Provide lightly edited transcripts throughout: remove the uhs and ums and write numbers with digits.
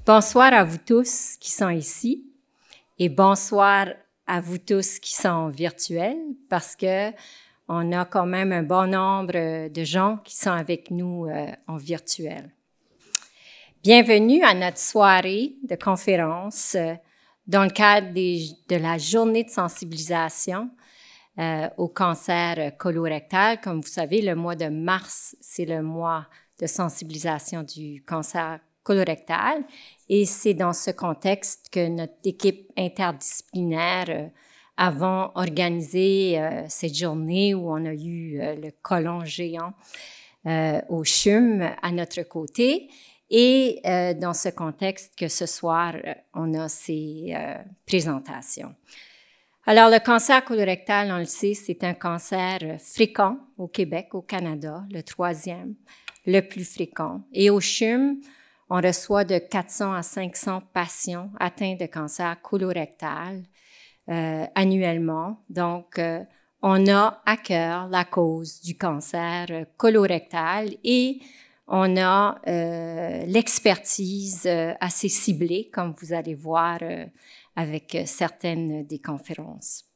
Bonsoir à vous tous qui sont ici et bonsoir à vous tous qui sont virtuels parce que on a quand même un bon nombre de gens qui sont avec nous en virtuel. Bienvenue à notre soirée de conférence dans le cadre de la journée de sensibilisation au cancer colorectal. Comme vous savez, le mois de mars, c'est le mois de sensibilisation du cancer colorectal et c'est dans ce contexte que notre équipe interdisciplinaire avons organisé cette journée où on a eu le côlon géant au CHUM à notre côté. Et dans ce contexte que ce soir, on a ces présentations. Alors, le cancer colorectal, on le sait, c'est un cancer fréquent au Québec, au Canada, le 3e, le plus fréquent. Et au CHUM, on reçoit de 400 à 500 patients atteints de cancer colorectal annuellement. Donc, on a à cœur la cause du cancer colorectal et on a l'expertise assez ciblée, comme vous allez voir avec certaines des conférences.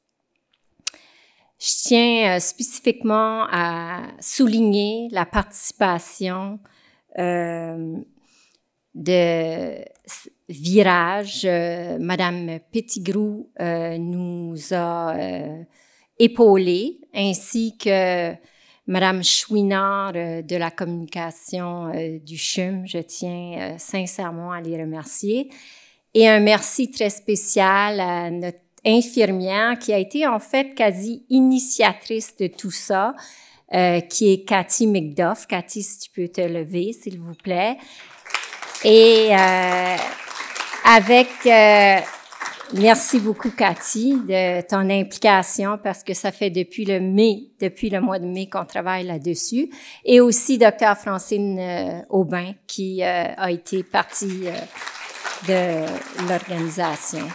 Je tiens spécifiquement à souligner la participation de Virage. Madame Petitgrou nous a épaulés, ainsi que Madame Chouinard de la communication du CHUM. Je tiens sincèrement à les remercier. Et un merci très spécial à notre infirmière qui a été en fait quasi initiatrice de tout ça, qui est Cathy McDuff. Cathy, si tu peux te lever, s'il vous plaît. Et merci beaucoup, Cathy, de ton implication parce que ça fait depuis le mois de mai qu'on travaille là-dessus. Et aussi Dr. Francine Aubin qui a été partie de l'organisation.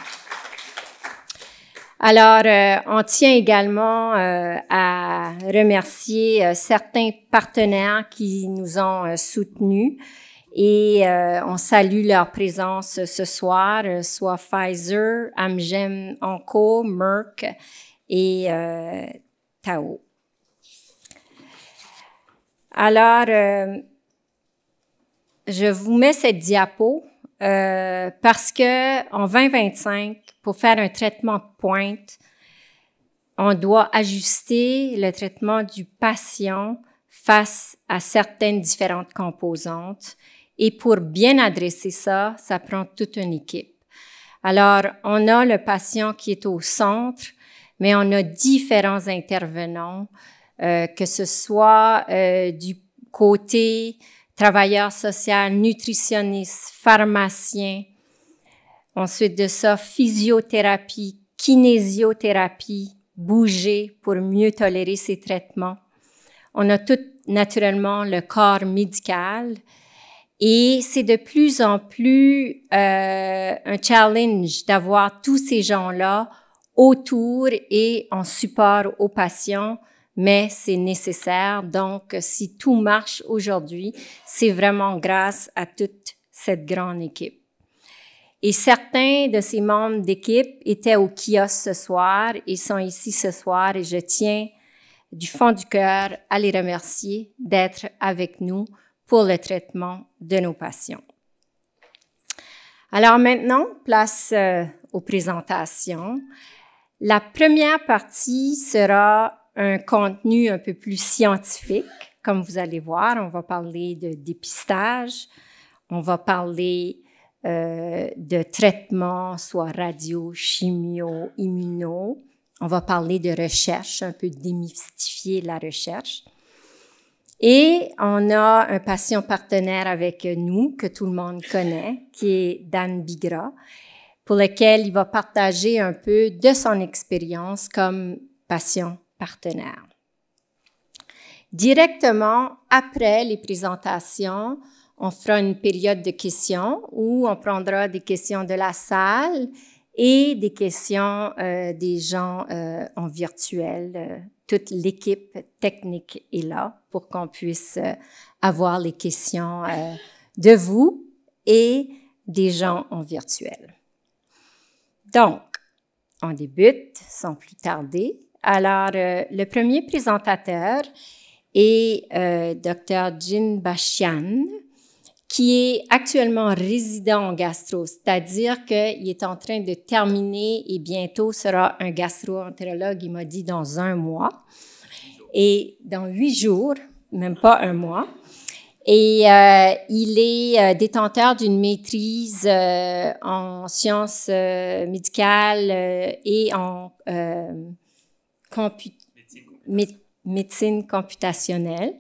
Alors, on tient également à remercier certains partenaires qui nous ont soutenus. Et on salue leur présence ce soir, soit Pfizer, Amgen Onco, Merck et Tao. Alors, je vous mets cette diapo parce que en 2025, pour faire un traitement de pointe, on doit ajuster le traitement du patient face à certaines différentes composantes. Et pour bien adresser ça, ça prend toute une équipe. Alors, on a le patient qui est au centre, mais on a différents intervenants, que ce soit du côté travailleur social, nutritionniste, pharmacien, ensuite de ça, physiothérapie, kinésiothérapie, bouger pour mieux tolérer ces traitements. On a tout naturellement le corps médical. Et c'est de plus en plus un challenge d'avoir tous ces gens-là autour et en support aux patients, mais c'est nécessaire. Donc, si tout marche aujourd'hui, c'est vraiment grâce à toute cette grande équipe. Et certains de ces membres d'équipe étaient au kiosque ce soir et sont ici ce soir et je tiens du fond du cœur à les remercier d'être avec nous pour le traitement de nos patients. Alors maintenant, place aux présentations. La première partie sera un contenu un peu plus scientifique. Comme vous allez voir, on va parler de dépistage, on va parler de traitement, soit radio, chimio, immuno. On va parler de recherche, un peu démystifier la recherche. Et on a un patient partenaire avec nous, que tout le monde connaît, qui est Dan Bigra, pour lequel il va partager un peu de son expérience comme patient partenaire. Directement après les présentations, on fera une période de questions où on prendra des questions de la salle et des questions des gens en virtuel. Toute l'équipe technique est là pour qu'on puisse avoir les questions de vous et des gens en virtuel. Donc, on débute sans plus tarder. Alors, le premier présentateur est Dr. Jin Bashian, qui est actuellement résident en gastro, c'est-à-dire qu'il est en train de terminer et bientôt sera un gastro-entérologue, il m'a dit, dans 1 mois. Et dans 8 jours, même pas 1 mois. Et il est détenteur d'une maîtrise en sciences médicales et en médecine computationnelle.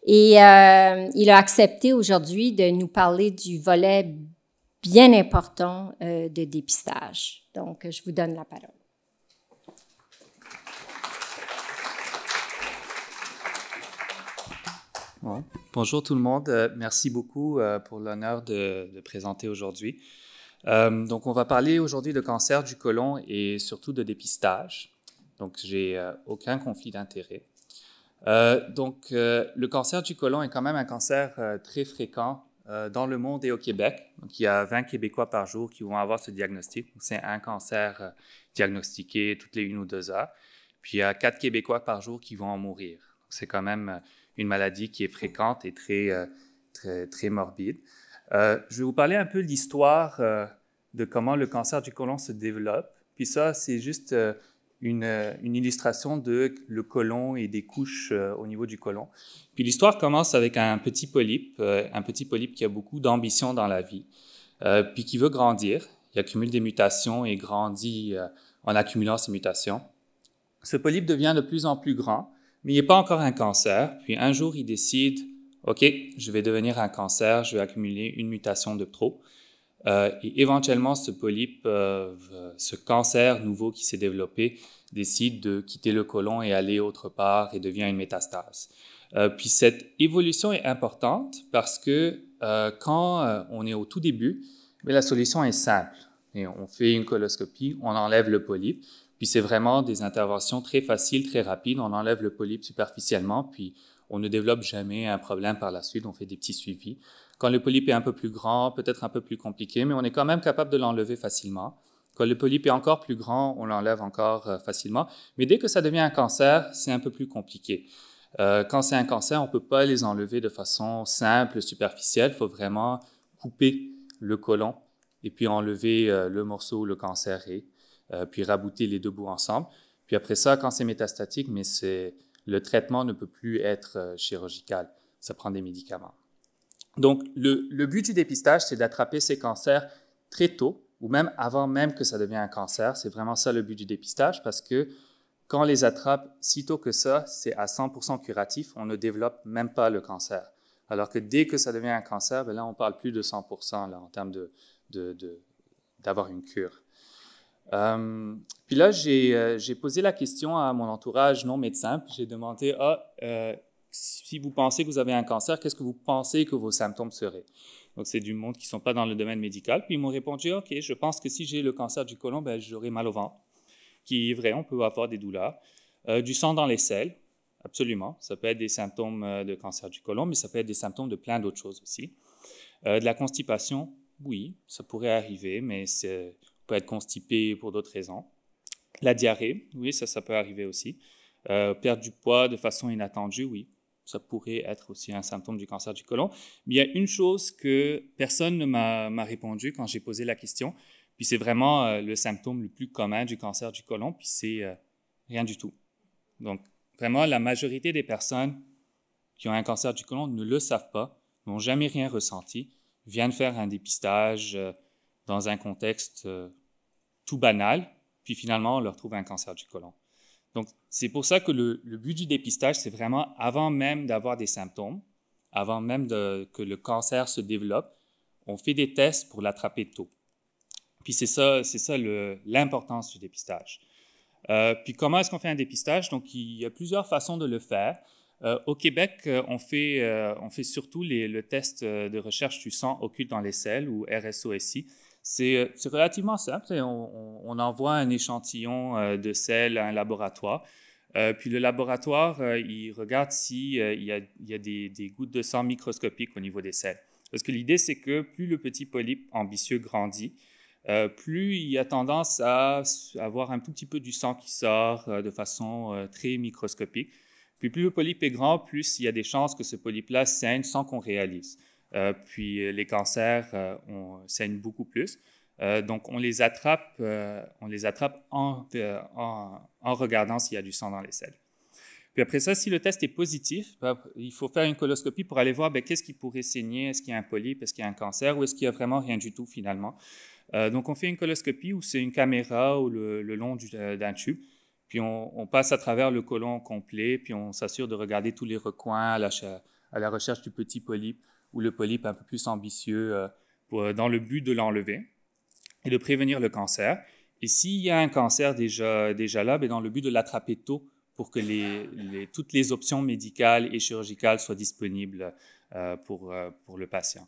Et il a accepté aujourd'hui de nous parler du volet bien important de dépistage. Donc, je vous donne la parole. Bon. Bonjour tout le monde. Merci beaucoup pour l'honneur de présenter aujourd'hui. Donc, on va parler aujourd'hui de cancer du côlon et surtout de dépistage. Donc, j'ai aucun conflit d'intérêt. Le cancer du côlon est quand même un cancer très fréquent dans le monde et au Québec. Donc, il y a 20 Québécois par jour qui vont avoir ce diagnostic. C'est un cancer diagnostiqué toutes les 1 ou 2 heures. Puis, il y a 4 Québécois par jour qui vont en mourir. C'est quand même une maladie qui est fréquente et très morbide. Je vais vous parler un peu de l'histoire de comment le cancer du côlon se développe. Puis ça, c'est juste une illustration de le côlon et des couches au niveau du côlon. Puis l'histoire commence avec un petit polype qui a beaucoup d'ambition dans la vie, puis qui veut grandir. Il accumule des mutations et grandit en accumulant ces mutations. Ce polype devient de plus en plus grand, mais il n'est pas encore un cancer. Puis un jour, il décide, OK, je vais devenir un cancer, je vais accumuler une mutation de trop. Et éventuellement, ce polype, ce cancer nouveau qui s'est développé, décide de quitter le côlon et aller autre part et devient une métastase. Puis cette évolution est importante parce que quand on est au tout début, mais la solution est simple. Et on fait une coloscopie, on enlève le polype. Puis c'est vraiment des interventions très faciles, très rapides. On enlève le polype superficiellement, puis on ne développe jamais un problème par la suite. On fait des petits suivis. Quand le polype est un peu plus grand, peut-être un peu plus compliqué, mais on est quand même capable de l'enlever facilement. Quand le polype est encore plus grand, on l'enlève encore facilement. Mais dès que ça devient un cancer, c'est un peu plus compliqué. Quand c'est un cancer, on ne peut pas les enlever de façon simple, superficielle. Il faut vraiment couper le côlon et puis enlever le morceau où le cancer est. Puis rabouter les 2 bouts ensemble. Puis après ça, quand c'est métastatique, mais le traitement ne peut plus être chirurgical. Ça prend des médicaments. Donc, le but du dépistage, c'est d'attraper ces cancers très tôt, ou même avant même que ça devienne un cancer. C'est vraiment ça le but du dépistage, parce que quand on les attrape si tôt que ça, c'est à 100% curatif, on ne développe même pas le cancer. Alors que dès que ça devient un cancer, bien là, on parle plus de 100% là, en termes d'avoir une cure. Puis là, j'ai posé la question à mon entourage non médecin, puis j'ai demandé, si vous pensez que vous avez un cancer, qu'est-ce que vous pensez que vos symptômes seraient? Donc, c'est du monde qui ne sont pas dans le domaine médical. Puis ils m'ont répondu, OK, je pense que si j'ai le cancer du côlon, ben, j'aurai mal au ventre, qui est vrai, on peut avoir des douleurs. Du sang dans les selles, absolument. Ça peut être des symptômes de cancer du côlon, mais ça peut être des symptômes de plein d'autres choses aussi. De la constipation, oui, ça pourrait arriver, mais peut être constipé pour d'autres raisons. La diarrhée, oui, ça peut arriver aussi. Perdre du poids de façon inattendue, oui, ça pourrait être aussi un symptôme du cancer du côlon. Mais il y a une chose que personne ne m'a répondu quand j'ai posé la question, puis c'est vraiment le symptôme le plus commun du cancer du côlon, puis c'est rien du tout. Donc, vraiment, la majorité des personnes qui ont un cancer du côlon ne le savent pas, n'ont jamais rien ressenti, viennent faire un dépistage dans un contexte tout banal, puis finalement, on leur trouve un cancer du côlon. Donc, c'est pour ça que le but du dépistage, c'est vraiment avant même d'avoir des symptômes, avant même que le cancer se développe, on fait des tests pour l'attraper tôt. Puis c'est ça l'importance du dépistage. Puis comment est-ce qu'on fait un dépistage? Donc, il y a plusieurs façons de le faire. Au Québec, on fait surtout le test de recherche du sang occulte dans les selles, ou RSOSI. C'est relativement simple. On envoie un échantillon de selles à un laboratoire. Puis le laboratoire, il regarde s'il y a des gouttes de sang microscopiques au niveau des selles. Parce que l'idée, c'est que plus le petit polype ambitieux grandit, plus il y a tendance à avoir un tout petit peu du sang qui sort de façon très microscopique. Puis plus le polype est grand, plus il y a des chances que ce polype-là saigne sans qu'on réalise. Puis les cancers saignent beaucoup plus. Donc on les attrape en regardant s'il y a du sang dans les selles. Puis après ça, si le test est positif, il faut faire une coloscopie pour aller voir qu'est-ce qui pourrait saigner, est-ce qu'il y a un polype, est-ce qu'il y a un cancer ou est-ce qu'il n'y a vraiment rien du tout finalement. Donc on fait une coloscopie où c'est une caméra ou le long d'un tube, puis on passe à travers le côlon complet, puis on s'assure de regarder tous les recoins à la recherche du petit polype ou le polype un peu plus ambitieux dans le but de l'enlever et de prévenir le cancer. Et s'il y a un cancer déjà là, dans le but de l'attraper tôt pour que toutes les options médicales et chirurgicales soient disponibles pour le patient.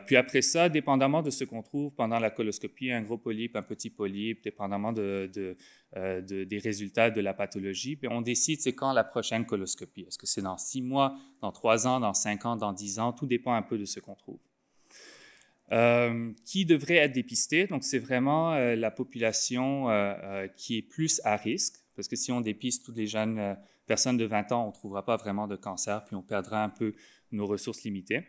Puis après ça, dépendamment de ce qu'on trouve pendant la coloscopie, un gros polype, un petit polype, dépendamment des résultats de la pathologie, puis on décide c'est quand la prochaine coloscopie. Est-ce que c'est dans 6 mois, dans 3 ans, dans 5 ans, dans 10 ans? Tout dépend un peu de ce qu'on trouve. Qui devrait être dépisté? Donc, c'est vraiment la population qui est plus à risque, parce que si on dépiste toutes les jeunes personnes de 20 ans, on ne trouvera pas vraiment de cancer, puis on perdra un peu nos ressources limitées.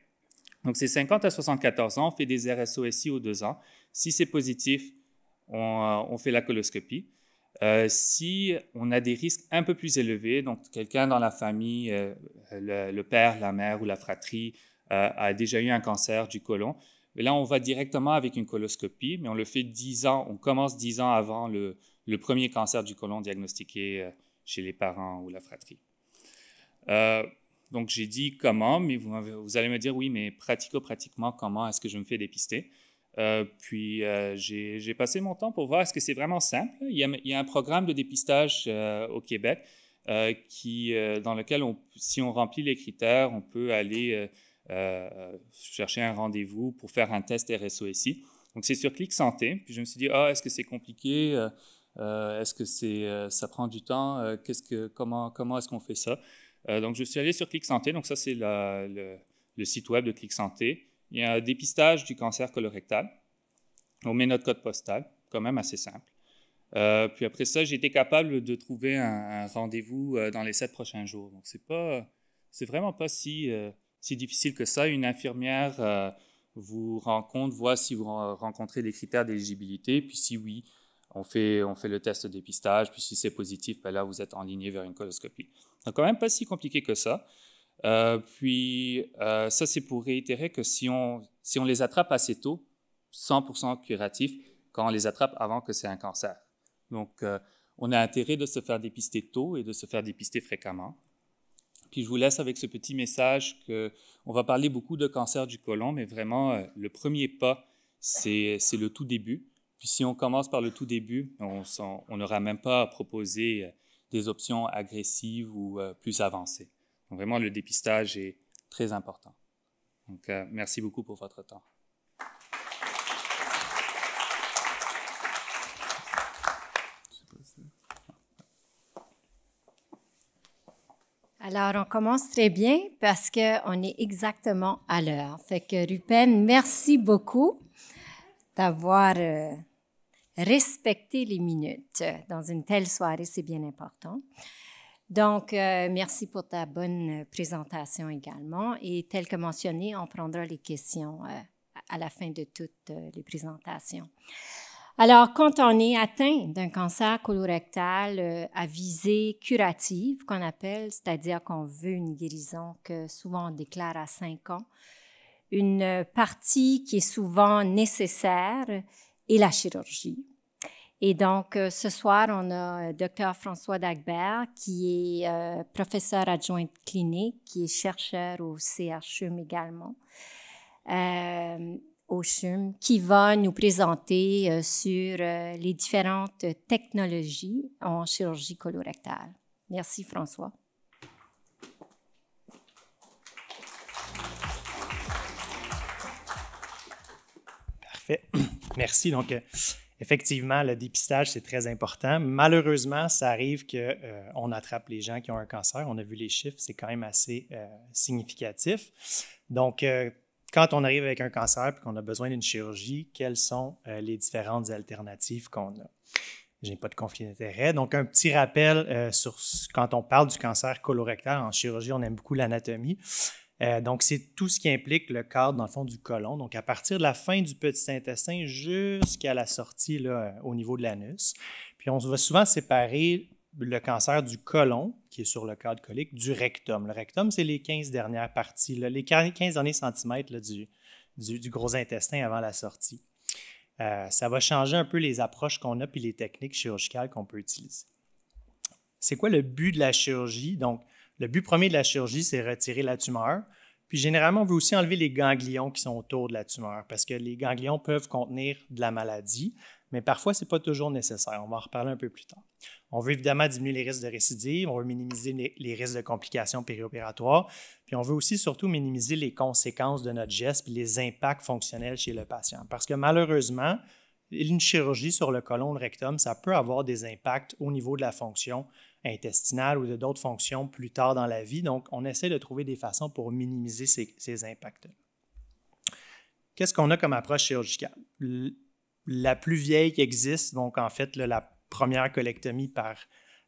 Donc, c'est 50 à 74 ans, on fait des RSO-SI aux 2 ans. Si c'est positif, on fait la coloscopie. Si on a des risques un peu plus élevés, donc quelqu'un dans la famille, le père, la mère ou la fratrie a déjà eu un cancer du côlon, mais là, on va directement avec une coloscopie, mais on le fait 10 ans, on commence 10 ans avant le premier cancer du côlon diagnostiqué chez les parents ou la fratrie. Donc, j'ai dit comment, mais vous allez me dire, oui, mais pratiquement, comment est-ce que je me fais dépister? Puis, j'ai passé mon temps pour voir est-ce que c'est vraiment simple. Il y a un programme de dépistage au Québec dans lequel, si on remplit les critères, on peut aller chercher un rendez-vous pour faire un test RSO-SI. Donc, c'est sur Clic Santé. Puis, je me suis dit, est-ce que c'est compliqué? Est-ce que ça prend du temps? Comment est-ce qu'on fait ça? Donc, je suis allé sur Clic Santé. Donc, ça, c'est le site web de Clic Santé. Il y a un dépistage du cancer colorectal. On met notre code postal, quand même assez simple. Puis après ça, j'ai été capable de trouver un rendez-vous dans les 7 prochains jours. Donc, c'est vraiment pas si difficile que ça. Une infirmière vous rencontre, voit si vous rencontrez des critères d'éligibilité, puis si oui, on fait le test de dépistage, puis si c'est positif, là, vous êtes enligné vers une coloscopie. Donc, quand même pas si compliqué que ça. Puis, ça, c'est pour réitérer que si on les attrape assez tôt, 100% curatif, quand on les attrape avant que c'est un cancer. Donc, on a intérêt de se faire dépister tôt et de se faire dépister fréquemment. Puis, je vous laisse avec ce petit message qu'on va parler beaucoup de cancer du côlon, mais vraiment, le premier pas, c'est le tout début. Puis, si on commence par le tout début, on n'aura même pas à proposer des options agressives ou plus avancées. Donc, vraiment, le dépistage est très important. Donc, merci beaucoup pour votre temps. Alors, on commence très bien parce qu'on est exactement à l'heure. Fait que, Rupen, merci beaucoup d'avoir respecté les minutes dans une telle soirée, c'est bien important. Donc, merci pour ta bonne présentation également. Et tel que mentionné, on prendra les questions à la fin de toutes les présentations. Alors, quand on est atteint d'un cancer colorectal à visée curative, qu'on appelle, c'est-à-dire qu'on veut une guérison que souvent on déclare à 5 ans, une partie qui est souvent nécessaire est la chirurgie. Et donc, ce soir, on a Dr. François Dagbert, qui est professeur adjoint clinique, qui est chercheur au CHUM également, au CHUM, qui va nous présenter sur les différentes technologies en chirurgie colorectale. Merci, François. Parfait. Merci. Donc, effectivement, le dépistage, c'est très important. Malheureusement, ça arrive qu'on attrape les gens qui ont un cancer. On a vu les chiffres, c'est quand même assez significatif. Donc, quand on arrive avec un cancer et qu'on a besoin d'une chirurgie, quelles sont les différentes alternatives qu'on a? Je n'ai pas de conflit d'intérêt. Donc, un petit rappel quand on parle du cancer colorectal en chirurgie, on aime beaucoup l'anatomie. Donc, c'est tout ce qui implique le cadre, dans le fond, du côlon. Donc, à partir de la fin du petit intestin jusqu'à la sortie là, au niveau de l'anus. Puis, on va souvent séparer le cancer du côlon, qui est sur le cadre colique, du rectum. Le rectum, c'est les 15 dernières parties, là, les 15 derniers centimètres là, du gros intestin avant la sortie. Ça va changer un peu les approches qu'on a puis les techniques chirurgicales qu'on peut utiliser. C'est quoi le but de la chirurgie? Donc, le but premier de la chirurgie, c'est retirer la tumeur. Puis généralement, on veut aussi enlever les ganglions qui sont autour de la tumeur parce que les ganglions peuvent contenir de la maladie, mais parfois, ce n'est pas toujours nécessaire. On va en reparler un peu plus tard. On veut évidemment diminuer les risques de récidive, on veut minimiser les risques de complications périopératoires, puis on veut aussi surtout minimiser les conséquences de notre geste et les impacts fonctionnels chez le patient. Parce que malheureusement, une chirurgie sur le côlon, le rectum, ça peut avoir des impacts au niveau de la fonction intestinale ou d'autres fonctions plus tard dans la vie. Donc, on essaie de trouver des façons pour minimiser ces impacts-là. Qu'est-ce qu'on a comme approche chirurgicale? La plus vieille qui existe, donc en fait, la première colectomie par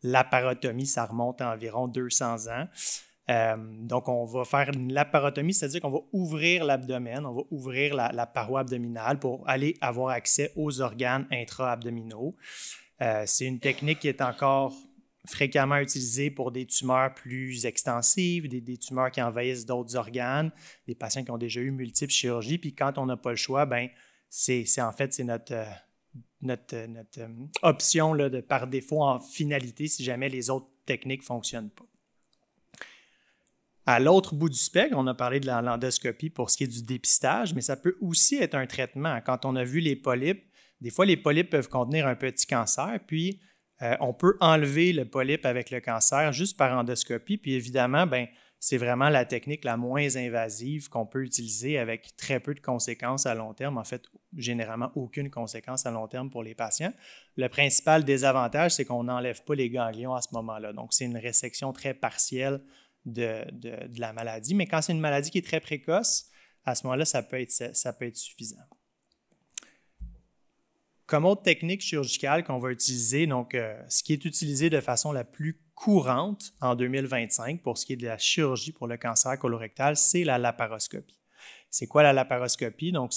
laparotomie, ça remonte à environ 200 ans. Donc, on va faire une laparotomie, c'est-à-dire qu'on va ouvrir l'abdomen, on va ouvrir la paroi abdominale pour aller avoir accès aux organes intra-abdominaux. C'est une technique qui est encore fréquemment utilisée pour des tumeurs plus extensives, des tumeurs qui envahissent d'autres organes, des patients qui ont déjà eu multiples chirurgies. Puis quand on n'a pas le choix, ben c'est notre option là, par défaut en finalité si jamais les autres techniques ne fonctionnent pas. À l'autre bout du spectre, on a parlé de l'endoscopie pour ce qui est du dépistage, mais ça peut aussi être un traitement. Quand on a vu les polypes, des fois les polypes peuvent contenir un petit cancer, puis on peut enlever le polype avec le cancer juste par endoscopie, puis évidemment, ben, c'est vraiment la technique la moins invasive qu'on peut utiliser avec très peu de conséquences à long terme. En fait, généralement, aucune conséquence à long terme pour les patients. Le principal désavantage, c'est qu'on n'enlève pas les ganglions à ce moment-là. Donc, c'est une résection très partielle de la maladie. Mais quand c'est une maladie qui est très précoce, à ce moment-là, ça peut être suffisant. Comme autre technique chirurgicale qu'on va utiliser, donc ce qui est utilisé de façon la plus courante en 2025 pour ce qui est de la chirurgie pour le cancer colorectal, c'est la laparoscopie. C'est quoi la laparoscopie? Donc,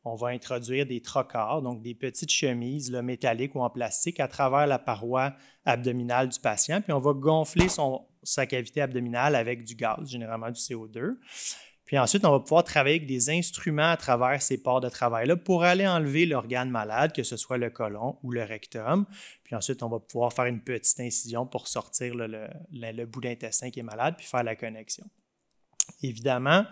on va introduire des trocars, donc des petites chemises là, métalliques ou en plastique à travers la paroi abdominale du patient, puis on va gonfler sa cavité abdominale avec du gaz, généralement du CO2. Puis ensuite, on va pouvoir travailler avec des instruments à travers ces pores de travail-là pour aller enlever l'organe malade, que ce soit le côlon ou le rectum. Puis ensuite, on va pouvoir faire une petite incision pour sortir le bout d'intestin qui est malade puis faire la connexion. Évidemment,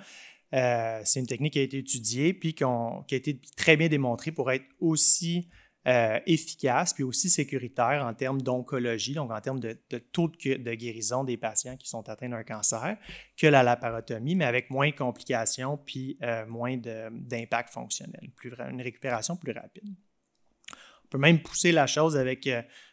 c'est une technique qui a été étudiée puis qui a été très bien démontrée pour être aussi efficace puis aussi sécuritaire en termes d'oncologie, donc en termes de taux de guérison des patients qui sont atteints d'un cancer, que la laparotomie, mais avec moins de complications puis moins d'impact fonctionnel, une récupération plus rapide. On peut même pousser la chose avec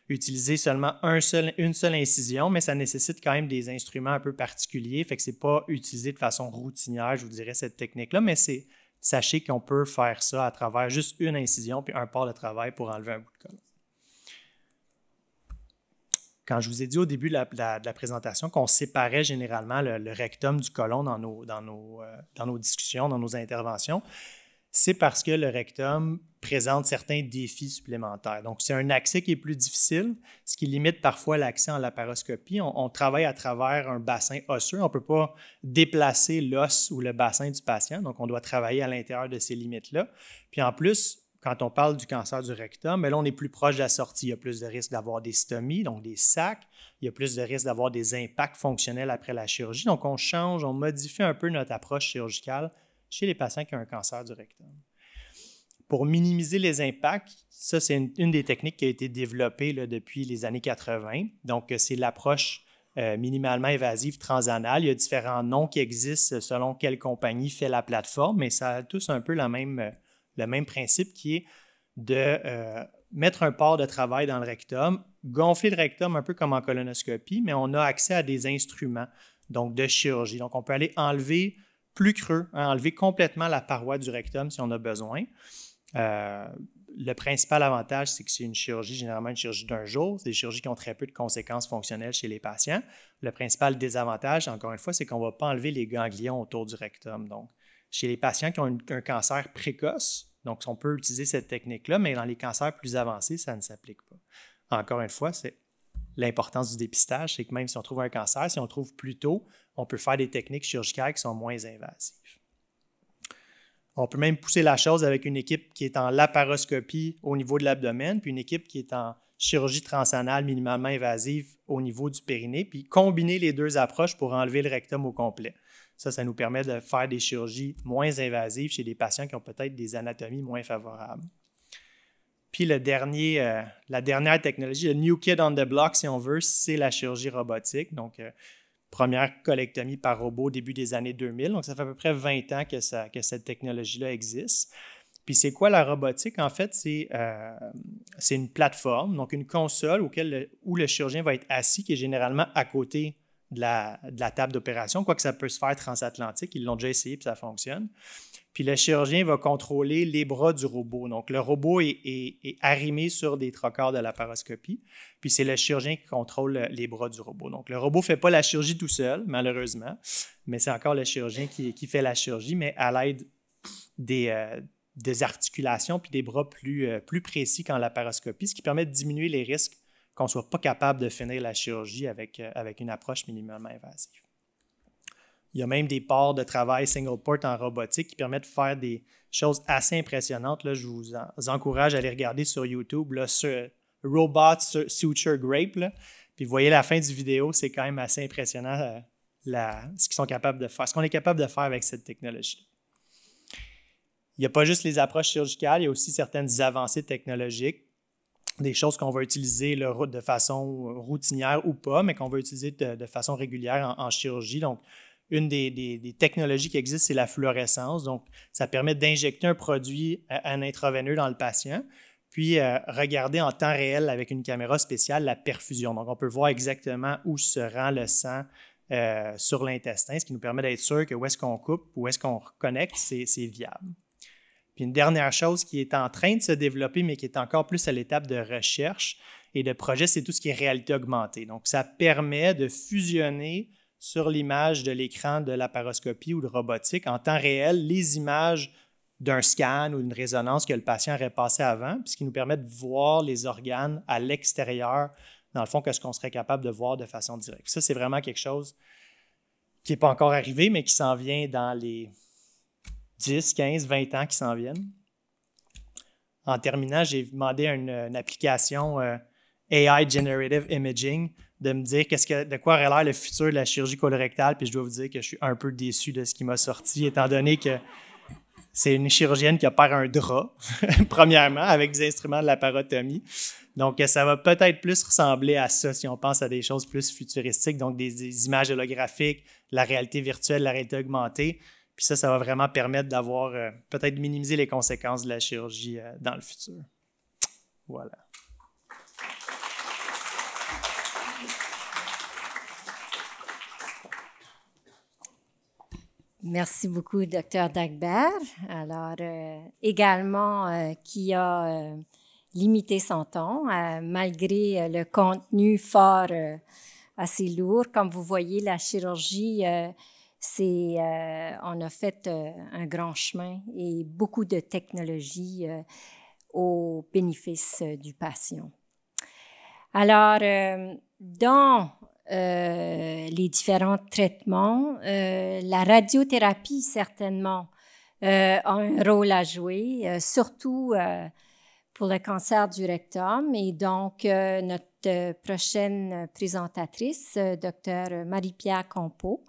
utiliser seulement une seule incision, mais ça nécessite quand même des instruments un peu particuliers, fait que ce n'est pas utilisé de façon routinière, je vous dirais, cette technique-là, mais sachez qu'on peut faire ça à travers juste une incision puis un port de travail pour enlever un bout de côlon. Quand je vous ai dit au début de la présentation qu'on séparait généralement le rectum du côlon dans nos discussions, dans nos interventions, c'est parce que le rectum présente certains défis supplémentaires. Donc, c'est un accès qui est plus difficile, ce qui limite parfois l'accès en laparoscopie. On travaille à travers un bassin osseux. On ne peut pas déplacer l'os ou le bassin du patient, donc on doit travailler à l'intérieur de ces limites-là. Puis en plus, quand on parle du cancer du rectum, bien là, on est plus proche de la sortie. Il y a plus de risque d'avoir des stomies, donc des sacs. Il y a plus de risque d'avoir des impacts fonctionnels après la chirurgie. Donc, on modifie un peu notre approche chirurgicale chez les patients qui ont un cancer du rectum. Pour minimiser les impacts, ça, c'est une des techniques qui a été développée là, depuis les années 80. Donc, c'est l'approche minimalement invasive transanale. Il y a différents noms qui existent selon quelle compagnie fait la plateforme, mais ça a tous un peu le même principe qui est de mettre un port de travail dans le rectum, gonfler le rectum un peu comme en colonoscopie, mais on a accès à des instruments donc de chirurgie. Donc, on peut aller enlever plus creux, hein, enlever complètement la paroi du rectum si on a besoin. Le principal avantage, c'est que c'est une chirurgie, généralement une chirurgie d'un jour. C'est des chirurgies qui ont très peu de conséquences fonctionnelles chez les patients. Le principal désavantage, encore une fois, c'est qu'on ne va pas enlever les ganglions autour du rectum. Donc, chez les patients qui ont un cancer précoce, donc on peut utiliser cette technique-là, mais dans les cancers plus avancés, ça ne s'applique pas. Encore une fois, c'est l'importance du dépistage, c'est que même si on trouve un cancer, si on le trouve plus tôt, on peut faire des techniques chirurgicales qui sont moins invasives. On peut même pousser la chose avec une équipe qui est en laparoscopie au niveau de l'abdomen, puis une équipe qui est en chirurgie transanale minimalement invasive au niveau du périnée, puis combiner les deux approches pour enlever le rectum au complet. Ça nous permet de faire des chirurgies moins invasives chez des patients qui ont peut-être des anatomies moins favorables. Puis la dernière technologie, le new kid on the block, si on veut, c'est la chirurgie robotique. Donc, première colectomie par robot début des années 2000. Donc, ça fait à peu près 20 ans que cette technologie-là existe. Puis, c'est quoi la robotique? En fait, c'est une plateforme, donc une console où le chirurgien va être assis, qui est généralement à côté de la table d'opération, quoique ça peut se faire transatlantique. Ils l'ont déjà essayé puis ça fonctionne. Puis, le chirurgien va contrôler les bras du robot. Donc, le robot est arrimé sur des trocars de laparoscopie. Puis, c'est le chirurgien qui contrôle les bras du robot. Donc, le robot ne fait pas la chirurgie tout seul, malheureusement, mais c'est encore le chirurgien qui fait la chirurgie, mais à l'aide des articulations puis des bras plus précis qu'en laparoscopie, ce qui permet de diminuer les risques qu'on ne soit pas capable de finir la chirurgie avec une approche minimalement invasive. Il y a même des ports de travail single port en robotique qui permettent de faire des choses assez impressionnantes. Là, je vous encourage à aller regarder sur YouTube là, sur Robot Suture Grape. Là. Puis vous voyez la fin du vidéo, c'est quand même assez impressionnant ce qu'ils sont capables de faire, ce qu'on est capable de faire avec cette technologie. Il n'y a pas juste les approches chirurgicales, il y a aussi certaines avancées technologiques, des choses qu'on va utiliser là, de façon routinière ou pas, mais qu'on va utiliser de façon régulière en chirurgie. Donc, une des technologies qui existent, c'est la fluorescence. Donc, ça permet d'injecter un produit à un intraveineux dans le patient, puis regarder en temps réel avec une caméra spéciale la perfusion. Donc, on peut voir exactement où se rend le sang sur l'intestin, ce qui nous permet d'être sûr que où est-ce qu'on coupe, où est-ce qu'on reconnecte, c'est viable. Puis une dernière chose qui est en train de se développer, mais qui est encore plus à l'étape de recherche et de projet, c'est tout ce qui est réalité augmentée. Donc, ça permet de fusionner sur l'image de l'écran de laparoscopie ou de robotique en temps réel les images d'un scan ou d'une résonance que le patient aurait passé avant, puis ce qui nous permet de voir les organes à l'extérieur, dans le fond, que ce qu'on serait capable de voir de façon directe. Ça, c'est vraiment quelque chose qui n'est pas encore arrivé, mais qui s'en vient dans les 10, 15, 20 ans qui s'en viennent. En terminant, j'ai demandé à une application AI Generative Imaging de me dire de quoi aurait l'air le futur de la chirurgie colorectale, puis je dois vous dire que je suis un peu déçu de ce qui m'a sorti, étant donné que c'est une chirurgienne qui opère un drap, premièrement, avec des instruments de laparotomie. Donc, ça va peut-être plus ressembler à ça si on pense à des choses plus futuristiques, donc des images holographiques, la réalité virtuelle, la réalité augmentée. Puis ça va vraiment permettre d'avoir, peut-être minimiser les conséquences de la chirurgie dans le futur. Voilà. Merci beaucoup, Dr. Dagbert. Alors, également, qui a limité son ton, malgré le contenu fort assez lourd. Comme vous voyez, la chirurgie, on a fait un grand chemin et beaucoup de technologies au bénéfice du patient. Alors, dans les différents traitements, la radiothérapie, certainement, a un rôle à jouer, surtout pour le cancer du rectum. Et donc, notre prochaine présentatrice, Dr. Marie-Pierre Compeau,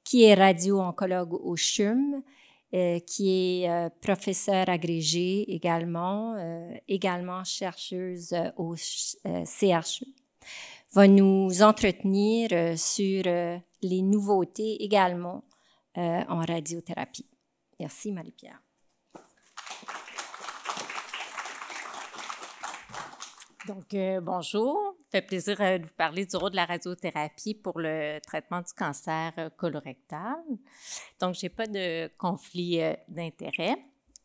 qui est radio-oncologue au CHUM, qui est professeure agrégée également, également chercheuse au CHU, va nous entretenir sur les nouveautés également en radiothérapie. Merci, Marie-Pierre. Donc, bonjour. Ça fait plaisir de vous parler du rôle de la radiothérapie pour le traitement du cancer colorectal. Donc, je n'ai pas de conflit d'intérêt.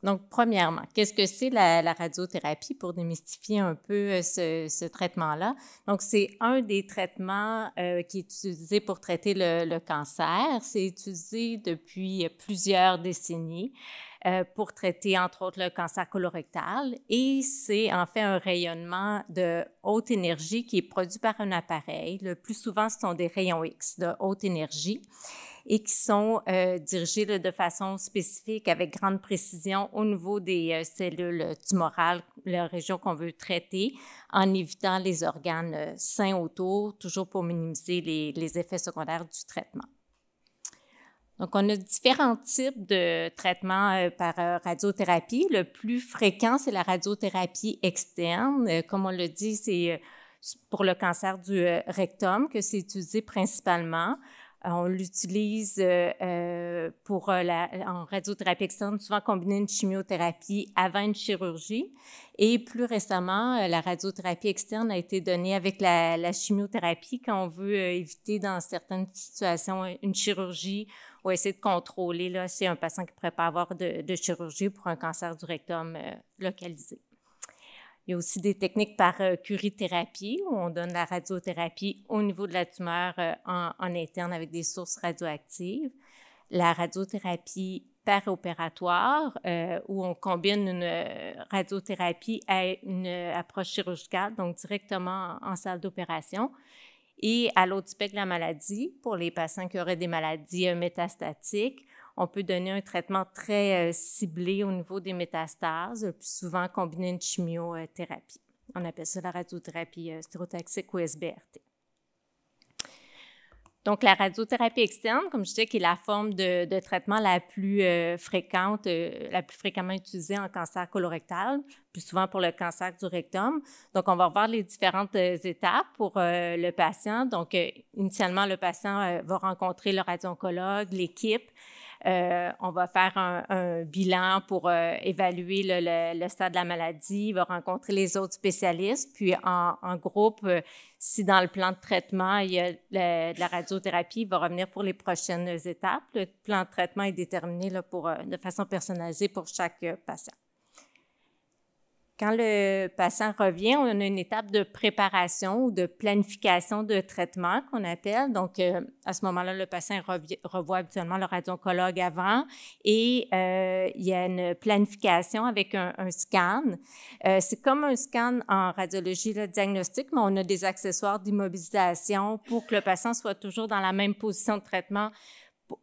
Donc, premièrement, qu'est-ce que c'est la radiothérapie pour démystifier un peu ce traitement-là? Donc, c'est un des traitements qui est utilisé pour traiter le cancer. C'est utilisé depuis plusieurs décennies pour traiter, entre autres, le cancer colorectal. Et c'est en fait un rayonnement de haute énergie qui est produit par un appareil. Le plus souvent, ce sont des rayons X de haute énergie et qui sont dirigés là, de façon spécifique avec grande précision au niveau des cellules tumorales, la région qu'on veut traiter, en évitant les organes sains autour, toujours pour minimiser les effets secondaires du traitement. Donc, on a différents types de traitements par radiothérapie. Le plus fréquent, c'est la radiothérapie externe. Comme on l'a dit, c'est pour le cancer du rectum que c'est utilisé principalement. On l'utilise en radiothérapie externe, souvent combinée une chimiothérapie avant une chirurgie. Et plus récemment, la radiothérapie externe a été donnée avec la chimiothérapie quand on veut éviter dans certaines situations une chirurgie ou essayer de contrôler là, si un patient qui ne pourrait pas avoir de chirurgie pour un cancer du rectum localisé. Il y a aussi des techniques par curithérapie où on donne la radiothérapie au niveau de la tumeur en interne avec des sources radioactives. La radiothérapie par-opératoire où on combine une radiothérapie à une approche chirurgicale, donc directement en salle d'opération. Et à l'autre spectre de la maladie, pour les patients qui auraient des maladies métastatiques, on peut donner un traitement très ciblé au niveau des métastases, le plus souvent combiné une chimiothérapie. On appelle ça la radiothérapie stéréotaxique ou SBRT. Donc, la radiothérapie externe, comme je disais, qui est la forme de traitement la plus fréquente, la plus fréquemment utilisée en cancer colorectal, plus souvent pour le cancer du rectum. Donc, on va revoir les différentes étapes pour le patient. Donc, initialement, le patient va rencontrer le radio-oncologue, l'équipe. On va faire un bilan pour évaluer le stade de la maladie. Il va rencontrer les autres spécialistes. Puis, en groupe, si dans le plan de traitement, il y a de la radiothérapie, il va revenir pour les prochaines étapes. Le plan de traitement est déterminé là, de façon personnalisée pour chaque patient. Quand le patient revient, on a une étape de préparation ou de planification de traitement qu'on appelle. Donc, à ce moment-là, le patient revoit habituellement le radio-oncologue avant et il y a une planification avec un scan. C'est comme un scan en radiologie là, diagnostique, mais on a des accessoires d'immobilisation pour que le patient soit toujours dans la même position de traitement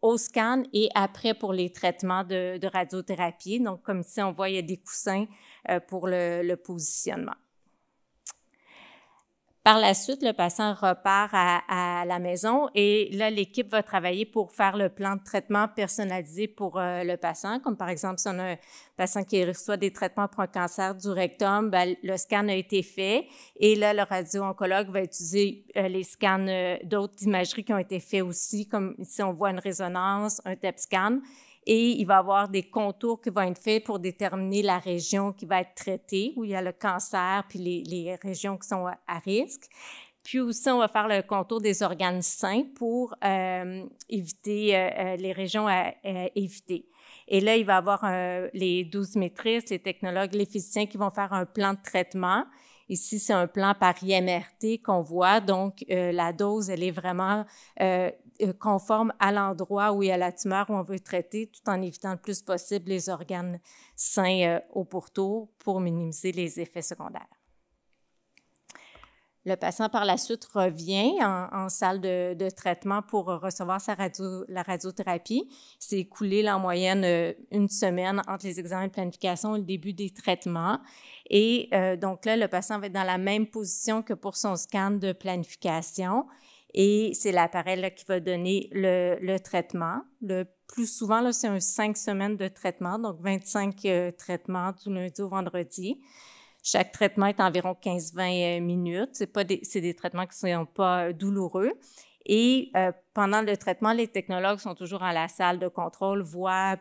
au scan et après pour les traitements de radiothérapie. Donc, comme ici, on voit, il y a des coussins pour le positionnement. Par la suite, le patient repart à la maison et là, l'équipe va travailler pour faire le plan de traitement personnalisé pour le patient. Comme par exemple, si on a un patient qui reçoit des traitements pour un cancer du rectum, bien, le scan a été fait et là, le radio-oncologue va utiliser les scans d'autres imageries qui ont été faits aussi, comme ici, on voit une résonance, un TEP scan. Et il va y avoir des contours qui vont être faits pour déterminer la région qui va être traitée, où il y a le cancer, puis les régions qui sont à risque. Puis aussi, on va faire le contour des organes sains pour éviter les régions à éviter. Et là, il va y avoir les dosimétristes, les technologues, les physiciens qui vont faire un plan de traitement. Ici, c'est un plan par IMRT qu'on voit. Donc, la dose, elle est vraiment conforme à l'endroit où il y a la tumeur où on veut traiter, tout en évitant le plus possible les organes sains au pourtour pour minimiser les effets secondaires. Le patient, par la suite, revient en salle de traitement pour recevoir la radiothérapie. C'est écoulé là, en moyenne une semaine entre les examens de planification et le début des traitements. Et donc là, le patient va être dans la même position que pour son scan de planification. Et c'est l'appareil là, qui va donner le traitement. Le plus souvent, là, c'est 5 semaines de traitement, donc 25 traitements du lundi au vendredi. Chaque traitement est environ 15-20 minutes. C'est des traitements qui ne sont pas douloureux. Et pendant le traitement, les technologues sont toujours à la salle de contrôle,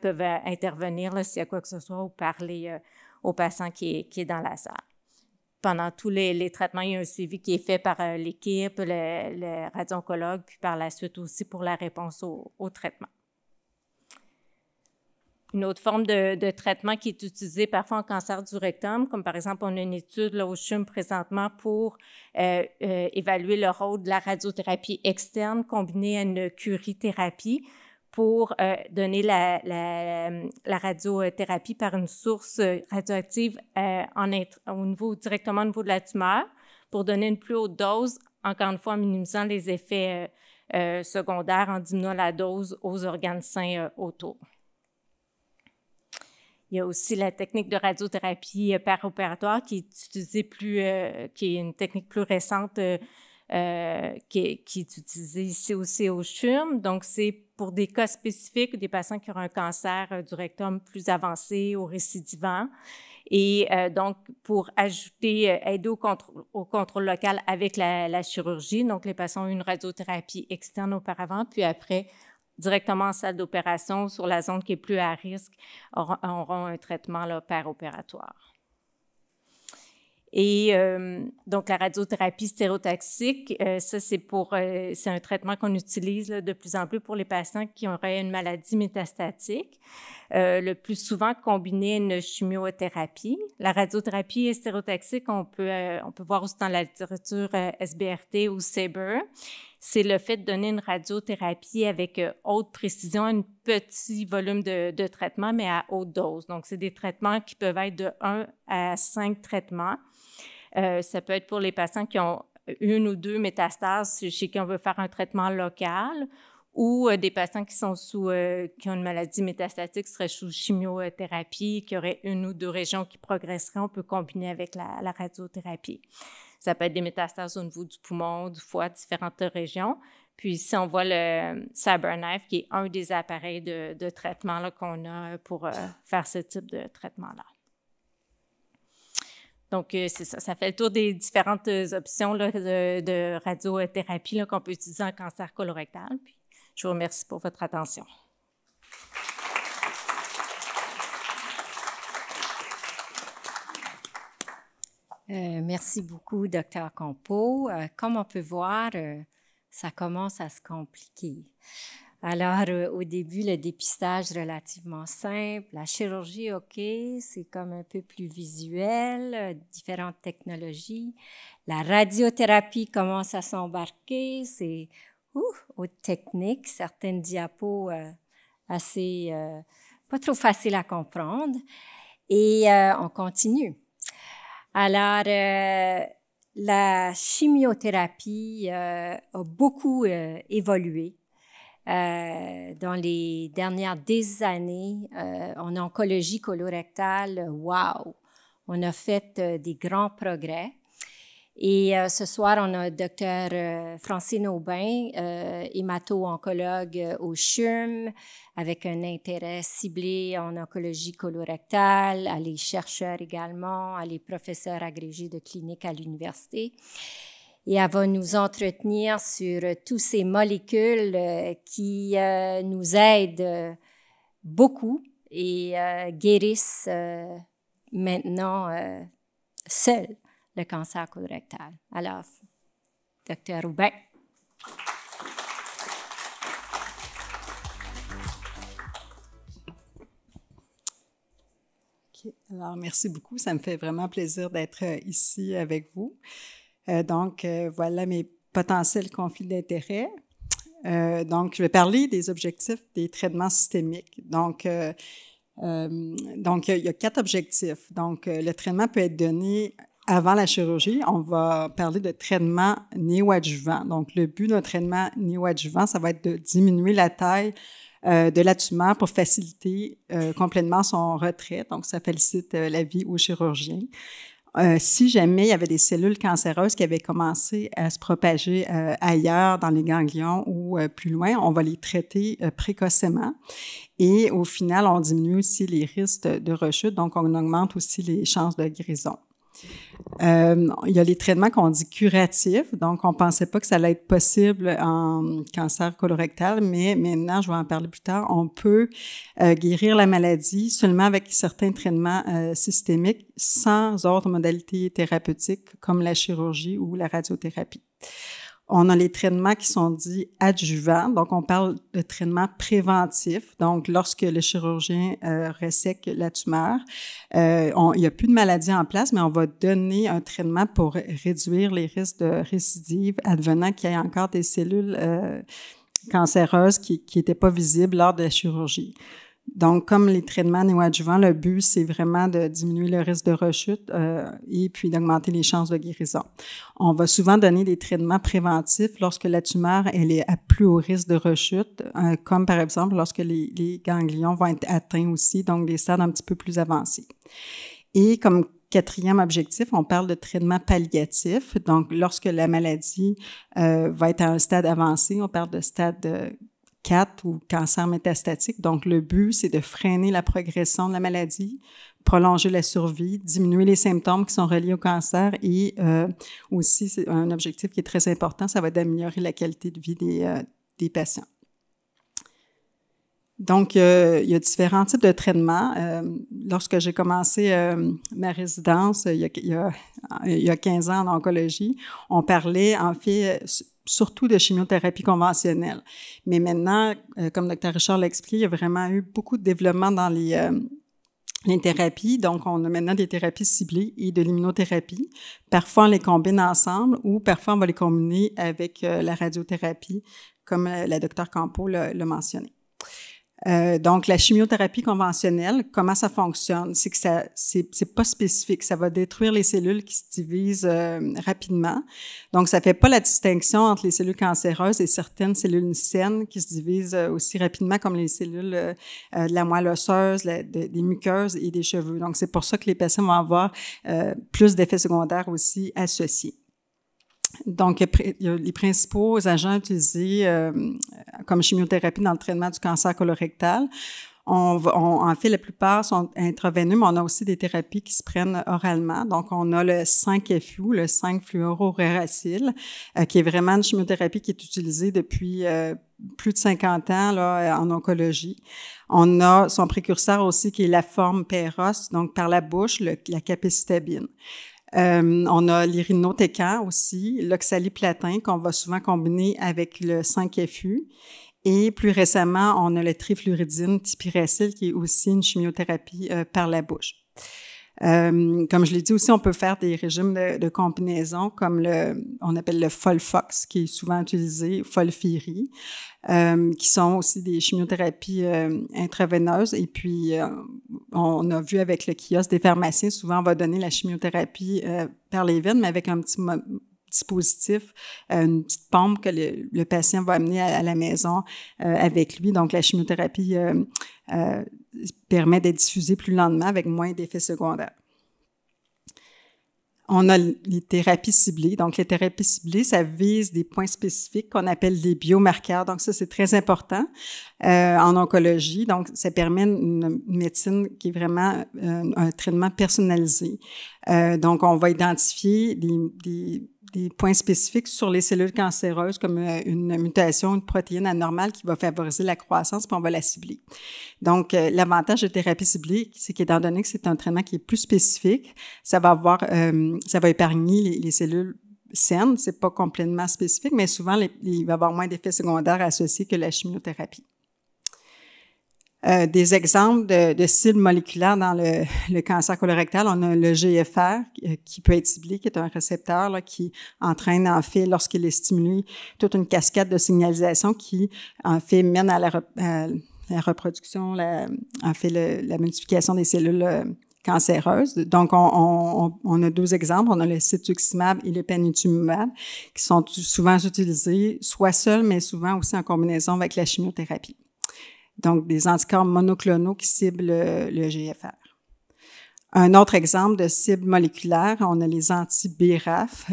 peuvent intervenir s'il y a quoi que ce soit ou parler au patient qui est dans la salle. pendant tous les traitements, il y a un suivi qui est fait par l'équipe, le radio-oncologue, puis par la suite aussi pour la réponse au traitement. Une autre forme de traitement qui est utilisée parfois en cancer du rectum, comme par exemple, on a une étude là, au CHUM présentement pour évaluer le rôle de la radiothérapie externe combinée à une curithérapie pour donner la radiothérapie par une source radioactive directement au niveau de la tumeur pour donner une plus haute dose, encore une fois en minimisant les effets secondaires, en diminuant la dose aux organes sains autour. Il y a aussi la technique de radiothérapie par-opératoire qui est utilisée qui est une technique plus récente qui est utilisée ici aussi au CHUM. Donc, c'est pour des cas spécifiques, des patients qui ont un cancer du rectum plus avancé ou récidivant. Et donc, pour aider au contrôle local avec la chirurgie. Donc, les patients ont eu une radiothérapie externe auparavant, puis après, directement en salle d'opération, sur la zone qui est plus à risque, auront un traitement là, par-opératoire. Et donc, la radiothérapie stéréotaxique, ça, c'est un traitement qu'on utilise là, de plus en plus pour les patients qui auraient une maladie métastatique, le plus souvent combiné à une chimiothérapie. La radiothérapie stéréotaxique, on peut voir aussi dans la littérature SBRT ou SABR. C'est le fait de donner une radiothérapie avec haute précision, un petit volume de traitement, mais à haute dose. Donc, c'est des traitements qui peuvent être de 1 à 5 traitements. Ça peut être pour les patients qui ont 1 ou 2 métastases, chez qui on veut faire un traitement local, ou des patients qui ont une maladie métastatique, seraient sous chimiothérapie, qui auraient 1 ou 2 régions qui progresseraient, on peut combiner avec la radiothérapie. Ça peut être des métastases au niveau du poumon, du foie, différentes régions. Puis ici, on voit le CyberKnife, qui est un des appareils de traitement là, qu'on a pour faire ce type de traitement-là. Donc, c'est ça. Ça fait le tour des différentes options là, de radiothérapie là, qu'on peut utiliser en cancer colorectal. Puis, je vous remercie pour votre attention. Merci beaucoup, Dr. Compeau. Comme on peut voir, ça commence à se compliquer. Alors, au début, le dépistage relativement simple, la chirurgie, OK, c'est comme un peu plus visuel, différentes technologies. La radiothérapie commence à s'embarquer, c'est haute technique, certaines diapos assez pas trop faciles à comprendre. Et on continue. Alors, la chimiothérapie a beaucoup évolué dans les dernières années. En oncologie colorectale, wow! On a fait des grands progrès. Et ce soir, on a Dr. Francine Aubin, hémato-oncologue au CHUM, avec un intérêt ciblé en oncologie colorectale, elle est chercheur également, elle est professeure agrégée de clinique à l'université. Et elle va nous entretenir sur toutes ces molécules qui nous aident beaucoup et guérissent maintenant seules le cancer colorectal. Alors, Dr. Aubin. Okay. Alors, merci beaucoup. Ça me fait vraiment plaisir d'être ici avec vous. Donc, voilà mes potentiels conflits d'intérêts. Donc, je vais parler des objectifs des traitements systémiques. Donc, il y a 4 objectifs. Donc, le traitement peut être donné avant la chirurgie. On va parler de traitement néoadjuvant. Donc, le but d'un traitement néoadjuvant, ça va être de diminuer la taille de la tumeur pour faciliter complètement son retrait. Donc, ça facilite la vie aux chirurgiens. Si jamais il y avait des cellules cancéreuses qui avaient commencé à se propager ailleurs dans les ganglions ou plus loin, on va les traiter précocement. Et au final, on diminue aussi les risques de rechute, donc on augmente aussi les chances de guérison. Il y a les traitements qu'on dit curatifs, donc on pensait pas que ça allait être possible en cancer colorectal, mais maintenant, je vais en parler plus tard, on peut guérir la maladie seulement avec certains traitements systémiques sans autres modalités thérapeutiques comme la chirurgie ou la radiothérapie. On a les traitements qui sont dits adjuvants, donc on parle de traitements préventifs. Donc, lorsque le chirurgien resèque la tumeur, il n'y a plus de maladie en place, mais on va donner un traitement pour réduire les risques de récidive advenant qu'il y ait encore des cellules cancéreuses qui n'étaient pas visibles lors de la chirurgie. Donc, comme les traitements néoadjuvants, le but, c'est vraiment de diminuer le risque de rechute et puis d'augmenter les chances de guérison. On va souvent donner des traitements préventifs lorsque la tumeur, elle est à plus haut risque de rechute, comme par exemple lorsque les ganglions vont être atteints aussi, donc des stades un petit peu plus avancés. Et comme quatrième objectif, on parle de traitement palliatif. Donc, lorsque la maladie va être à un stade avancé, on parle de stade 4 ou cancer métastatique. Donc, le but, c'est de freiner la progression de la maladie, prolonger la survie, diminuer les symptômes qui sont reliés au cancer et aussi, c'est un objectif qui est très important, ça va être d'améliorer la qualité de vie des patients. Donc, il y a différents types de traitements. Lorsque j'ai commencé ma résidence, il y a 15 ans en oncologie, on parlait en fait surtout de chimiothérapie conventionnelle. Mais maintenant, comme Dr. Richard l'a expliqué, il y a vraiment eu beaucoup de développement dans les thérapies. Donc, on a maintenant des thérapies ciblées et de l'immunothérapie. Parfois, on les combine ensemble ou parfois, on va les combiner avec la radiothérapie, comme la Dr. Campo l'a mentionné. Donc, la chimiothérapie conventionnelle, comment ça fonctionne? C'est que c'est pas spécifique. Ça va détruire les cellules qui se divisent rapidement. Donc, ça fait pas la distinction entre les cellules cancéreuses et certaines cellules saines qui se divisent aussi rapidement, comme les cellules de la moelle osseuse, des muqueuses et des cheveux. Donc, c'est pour ça que les patients vont avoir plus d'effets secondaires aussi associés. Donc, il y a les principaux agents utilisés comme chimiothérapie dans le traitement du cancer colorectal. En fait, la plupart sont intraveineux, mais on a aussi des thérapies qui se prennent oralement. Donc, on a le 5-FU, le 5-fluorouracil, qui est vraiment une chimiothérapie qui est utilisée depuis plus de 50 ans là, en oncologie. On a son précurseur aussi qui est la forme Peros, donc par la bouche, la capecitabine. On a l'irinotecan aussi, l'oxaliplatin qu'on va souvent combiner avec le 5-FU. Et plus récemment, on a le trifluridine tipiracil qui est aussi une chimiothérapie par la bouche. Comme je l'ai dit aussi, on peut faire des régimes de combinaison comme on appelle le Folfox qui est souvent utilisé, Folfiri, qui sont aussi des chimiothérapies intraveineuses. Et puis, on a vu avec le kiosque des pharmaciens, souvent on va donner la chimiothérapie par les veines, mais avec un petit dispositif, une petite pompe que le patient va amener à la maison avec lui. Donc, la chimiothérapie permet d'être diffusée plus lentement avec moins d'effets secondaires. On a les thérapies ciblées. Donc, les thérapies ciblées, ça vise des points spécifiques qu'on appelle des biomarqueurs. Donc, ça, c'est très important en oncologie. Donc, ça permet une médecine qui est vraiment un traitement personnalisé. Donc, on va identifier des points spécifiques sur les cellules cancéreuses comme une mutation, une protéine anormale qui va favoriser la croissance, puis on va la cibler. Donc, l'avantage de thérapie ciblée, c'est qu'étant donné que c'est un traitement qui est plus spécifique, ça va épargner les cellules saines. C'est pas complètement spécifique, mais souvent, il va y avoir moins d'effets secondaires associés que la chimiothérapie. Des exemples de cibles moléculaires dans le cancer colorectal, on a le GFR qui peut être ciblé, qui est un récepteur là, qui entraîne en fait, lorsqu'il est stimulé, toute une cascade de signalisation qui en fait mène à la reproduction, la multiplication des cellules cancéreuses. Donc, on a deux exemples. On a le cetuximab et le panitumumab qui sont souvent utilisés, soit seuls, mais souvent aussi en combinaison avec la chimiothérapie. Donc, des anticorps monoclonaux qui ciblent le GFR. Un autre exemple de cible moléculaire, on a les anti-BRAF,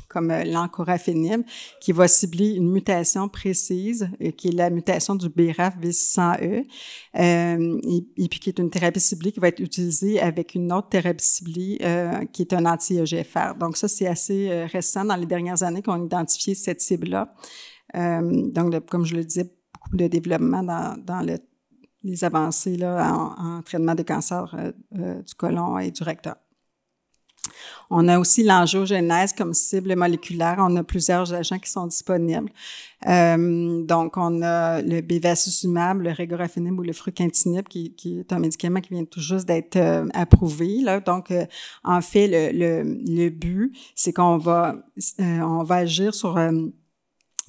comme l'encorafenib, qui va cibler une mutation précise, qui est la mutation du BRAF V600E, et puis qui est une thérapie ciblée qui va être utilisée avec une autre thérapie ciblée qui est un anti-EGFR. Donc ça, c'est assez récent dans les dernières années qu'on a identifié cette cible-là. Donc, comme je le disais, beaucoup de développement dans les avancées là, en traitement de cancer du côlon et du rectum. On a aussi l'angiogénèse comme cible moléculaire. On a plusieurs agents qui sont disponibles. Donc, on a le bevacizumab, le regorafenib ou le fruquintinib, qui est un médicament qui vient tout juste d'être approuvé. Là. Donc, en fait, le but, c'est qu'on va agir sur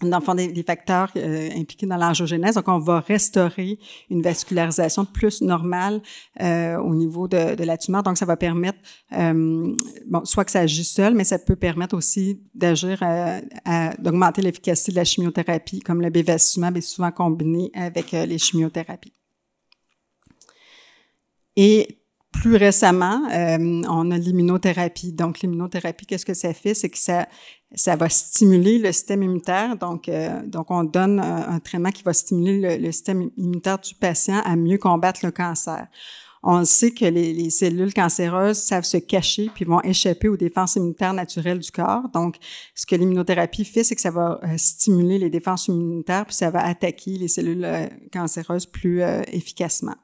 dans le fond, des facteurs impliqués dans l'angiogénèse. Donc, on va restaurer une vascularisation plus normale au niveau de la tumeur. Donc, ça va permettre, soit que ça agit seul, mais ça peut permettre aussi d'agir, d'augmenter l'efficacité de la chimiothérapie, comme le bevacizumab est souvent combiné avec les chimiothérapies. Et plus récemment, on a l'immunothérapie. Donc, l'immunothérapie, qu'est-ce que ça fait? C'est que ça va stimuler le système immunitaire. Donc on donne un traitement qui va stimuler le système immunitaire du patient à mieux combattre le cancer. On sait que les cellules cancéreuses savent se cacher puis vont échapper aux défenses immunitaires naturelles du corps. Donc, ce que l'immunothérapie fait, c'est que ça va stimuler les défenses immunitaires puis ça va attaquer les cellules cancéreuses plus efficacement.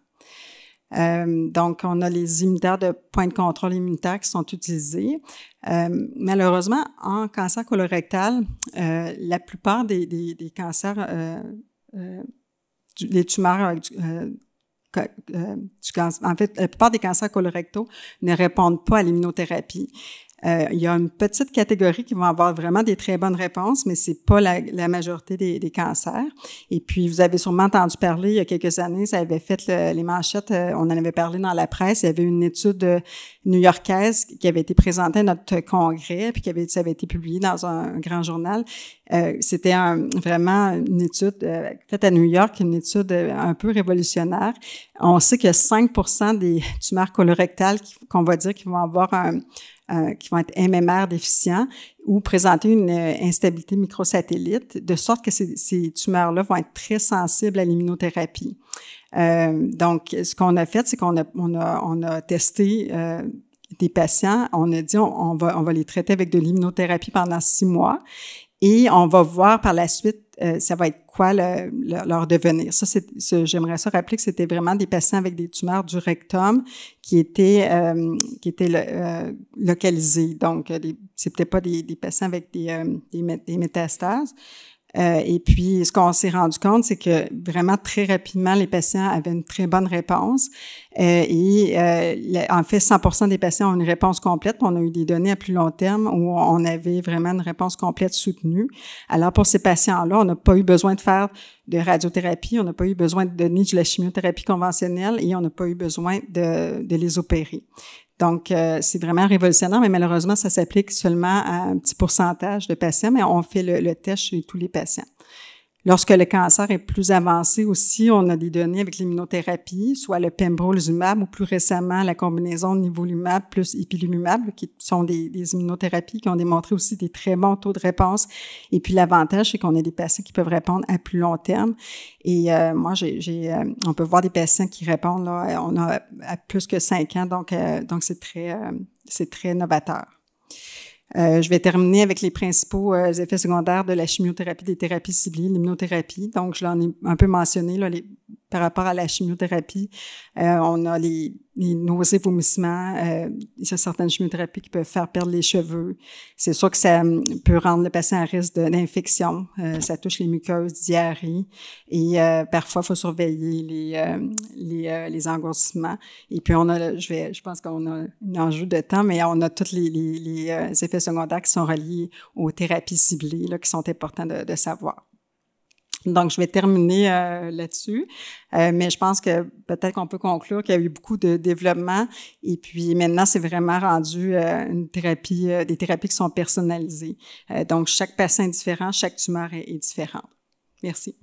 Donc, on a les inhibiteurs de point de contrôle immunitaire qui sont utilisés. Malheureusement, en cancer colorectal, la plupart des cancers, les tumeurs en fait, la plupart des cancers colorectaux ne répondent pas à l'immunothérapie. Il y a une petite catégorie qui vont avoir vraiment des très bonnes réponses, mais c'est pas la majorité des cancers. Et puis, vous avez sûrement entendu parler, il y a quelques années, ça avait fait les manchettes, on en avait parlé dans la presse, il y avait une étude new-yorkaise qui avait été présentée à notre congrès, puis ça avait été publié dans un grand journal. C'était vraiment une étude faite à New York, une étude un peu révolutionnaire. On sait que 5% des tumeurs colorectales qu'on va dire qui vont avoir qui vont être MMR déficients ou présenter une instabilité microsatellite, de sorte que ces tumeurs-là vont être très sensibles à l'immunothérapie. Donc, ce qu'on a fait, c'est qu'on a testé des patients, on a dit on va les traiter avec de l'immunothérapie pendant 6 mois et on va voir par la suite ça va être quoi leur devenir. Ça, j'aimerais ça rappeler que c'était vraiment des patients avec des tumeurs du rectum qui étaient localisées. Donc, c'était pas des patients avec des métastases. Et puis, ce qu'on s'est rendu compte, c'est que vraiment très rapidement, les patients avaient une très bonne réponse. En fait, 100% des patients ont une réponse complète. On a eu des données à plus long terme où on avait vraiment une réponse complète soutenue. Alors, pour ces patients-là, on n'a pas eu besoin de faire de radiothérapie, on n'a pas eu besoin de donner de la chimiothérapie conventionnelle et on n'a pas eu besoin de les opérer. Donc, c'est vraiment révolutionnaire, mais malheureusement, ça s'applique seulement à un petit pourcentage de patients, mais on fait le test chez tous les patients. Lorsque le cancer est plus avancé aussi, on a des données avec l'immunothérapie, soit le pembrolizumab ou plus récemment la combinaison nivolumab plus ipilimumab, qui sont des immunothérapies qui ont démontré aussi des très bons taux de réponse. Et puis l'avantage, c'est qu'on a des patients qui peuvent répondre à plus long terme. Et moi, on peut voir des patients qui répondent là, on a à plus que 5 ans, donc c'est très novateur. Je vais terminer avec les principaux effets secondaires de la chimiothérapie, des thérapies ciblées, l'immunothérapie. Donc, je l'en ai un peu mentionné là, par rapport à la chimiothérapie. On a les nausées, vomissements. Il y a certaines chimiothérapies qui peuvent faire perdre les cheveux. C'est sûr que ça peut rendre le patient à risque d'infection. Ça touche les muqueuses, diarrhée. Et parfois, il faut surveiller les engourdissements. Et puis, je pense qu'on a un enjeu de temps, mais on a tous les effets secondaires qui sont reliés aux thérapies ciblées, là, qui sont importants de savoir. Donc, je vais terminer là-dessus, mais je pense que peut-être qu'on peut conclure qu'il y a eu beaucoup de développement et puis maintenant, c'est vraiment rendu des thérapies qui sont personnalisées. Donc, chaque patient est différent, chaque tumeur est différente. Merci.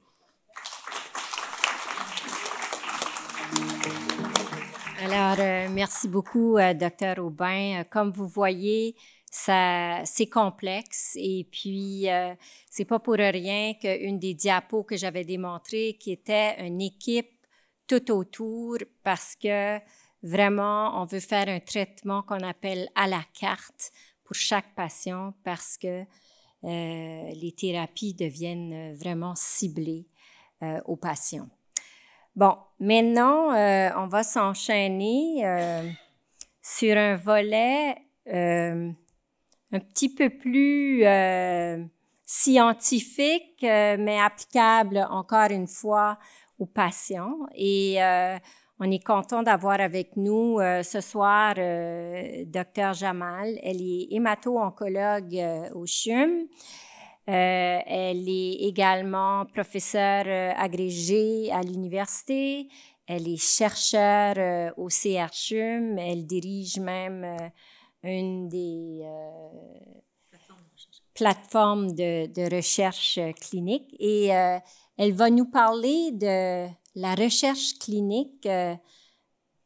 Alors, merci beaucoup, Dr. Aubin. Comme vous voyez, c'est complexe et puis c'est pas pour rien qu'une des diapos que j'avais démontrées qui était une équipe tout autour parce que vraiment, on veut faire un traitement qu'on appelle à la carte pour chaque patient parce que les thérapies deviennent vraiment ciblées aux patients. Bon, maintenant, on va s'enchaîner sur un volet un petit peu plus scientifique, mais applicable encore une fois aux patients. Et on est content d'avoir avec nous ce soir Dr. Jamal. Elle est hémato-oncologue au CHUM. Elle est également professeure agrégée à l'université. Elle est chercheure au CHUM. Elle dirige même une des plateformes de recherche clinique. Et elle va nous parler de la recherche clinique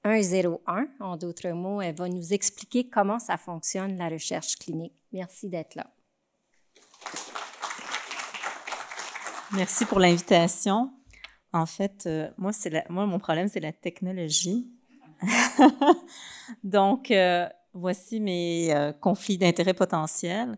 101. En d'autres mots, elle va nous expliquer comment ça fonctionne, la recherche clinique. Merci d'être là. Merci pour l'invitation. En fait, moi, mon problème, c'est la technologie. Donc, voici mes conflits d'intérêts potentiels.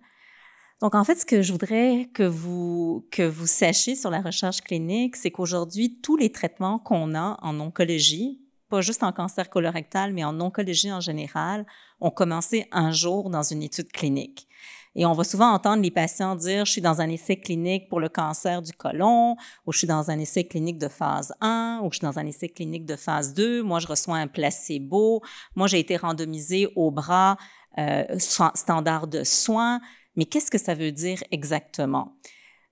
Donc, en fait, ce que je voudrais que vous sachiez sur la recherche clinique, c'est qu'aujourd'hui, tous les traitements qu'on a en oncologie, pas juste en cancer colorectal, mais en oncologie en général, ont commencé un jour dans une étude clinique. Et on va souvent entendre les patients dire « je suis dans un essai clinique pour le cancer du côlon » ou « je suis dans un essai clinique de phase 1 » ou « je suis dans un essai clinique de phase 2 ». Moi, je reçois un placebo. Moi, j'ai été randomisée au bras standard de soins. Mais qu'est-ce que ça veut dire exactement?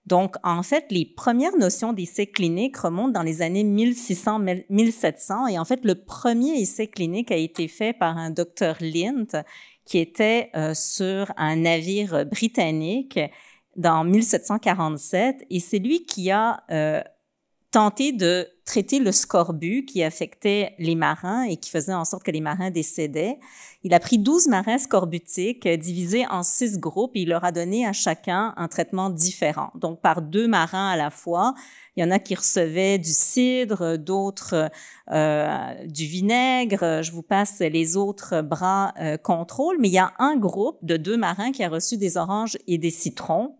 Donc, en fait, les premières notions d'essai clinique remontent dans les années 1600-1700. Et en fait, le premier essai clinique a été fait par un docteur Lind, qui était sur un navire britannique dans 1747. Et c'est lui qui a tenté de traiter le scorbut qui affectait les marins et qui faisait en sorte que les marins décédaient. Il a pris 12 marins scorbutiques divisés en 6 groupes et il leur a donné à chacun un traitement différent. Donc, par 2 marins à la fois. Il y en a qui recevaient du cidre, d'autres du vinaigre. Je vous passe les autres bras contrôle. Mais il y a un groupe de 2 marins qui a reçu des oranges et des citrons.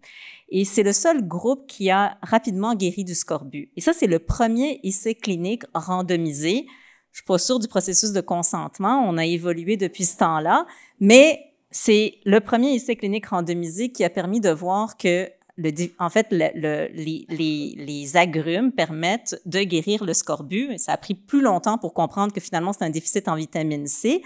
Et c'est le seul groupe qui a rapidement guéri du scorbut. Et ça, c'est le premier essai clinique randomisé. Je suis pas sûre du processus de consentement. On a évolué depuis ce temps-là. Mais c'est le premier essai clinique randomisé qui a permis de voir que, en fait, les agrumes permettent de guérir le scorbut. Ça a pris plus longtemps pour comprendre que finalement, c'est un déficit en vitamine C.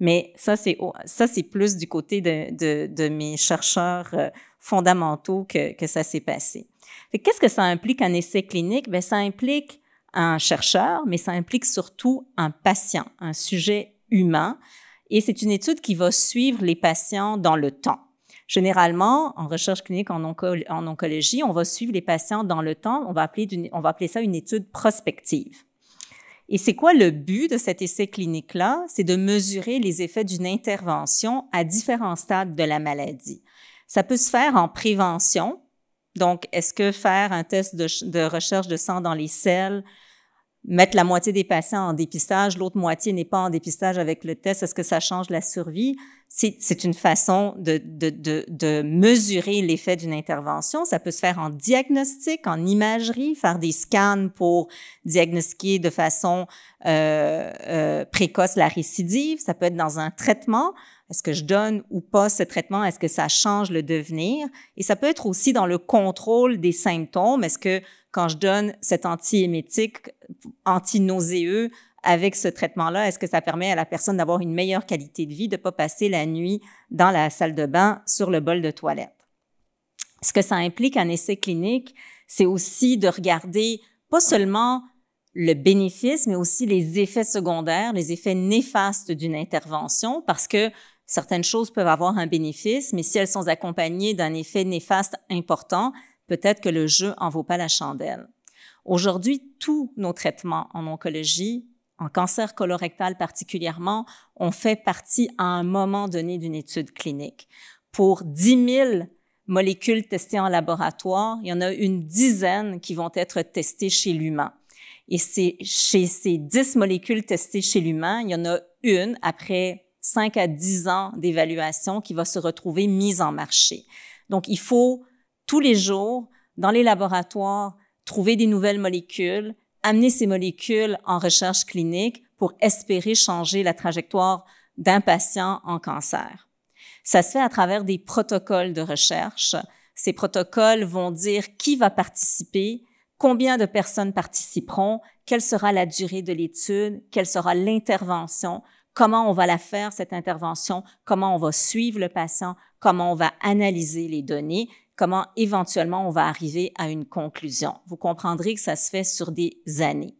Mais ça, c'est plus du côté de mes chercheurs fondamentaux que ça s'est passé. Qu'est-ce que ça implique un essai clinique? Bien, ça implique un chercheur, mais ça implique surtout un patient, un sujet humain. Et c'est une étude qui va suivre les patients dans le temps. Généralement, en recherche clinique en oncologie, on va suivre les patients dans le temps. On va appeler ça une étude prospective. Et c'est quoi le but de cet essai clinique-là? C'est de mesurer les effets d'une intervention à différents stades de la maladie. Ça peut se faire en prévention. Donc, est-ce que faire un test de recherche de sang dans les selles, mettre la moitié des patients en dépistage, l'autre moitié n'est pas en dépistage avec le test, est-ce que ça change la survie? C'est une façon de mesurer l'effet d'une intervention. Ça peut se faire en diagnostic, en imagerie, faire des scans pour diagnostiquer de façon précoce la récidive. Ça peut être dans un traitement. Est-ce que je donne ou pas ce traitement? Est-ce que ça change le devenir? Et ça peut être aussi dans le contrôle des symptômes. Est-ce que quand je donne cet antiémétique, antinauséeux, avec ce traitement-là, est-ce que ça permet à la personne d'avoir une meilleure qualité de vie, de ne pas passer la nuit dans la salle de bain sur le bol de toilette? Ce que ça implique en essai clinique, c'est aussi de regarder pas seulement le bénéfice, mais aussi les effets secondaires, les effets néfastes d'une intervention, parce que certaines choses peuvent avoir un bénéfice, mais si elles sont accompagnées d'un effet néfaste important, peut-être que le jeu en vaut pas la chandelle. Aujourd'hui, tous nos traitements en oncologie en cancer colorectal particulièrement, on fait partie à un moment donné d'une étude clinique. Pour 10 000 molécules testées en laboratoire, il y en a une dizaine qui vont être testées chez l'humain. Et c'est chez ces 10 molécules testées chez l'humain, il y en a une, après 5 à 10 ans d'évaluation, qui va se retrouver mise en marché. Donc, il faut tous les jours, dans les laboratoires, trouver des nouvelles molécules, amener ces molécules en recherche clinique pour espérer changer la trajectoire d'un patient en cancer. Ça se fait à travers des protocoles de recherche. Ces protocoles vont dire qui va participer, combien de personnes participeront, quelle sera la durée de l'étude, quelle sera l'intervention, comment on va la faire, cette intervention, comment on va suivre le patient, comment on va analyser les données, comment éventuellement on va arriver à une conclusion. Vous comprendrez que ça se fait sur des années.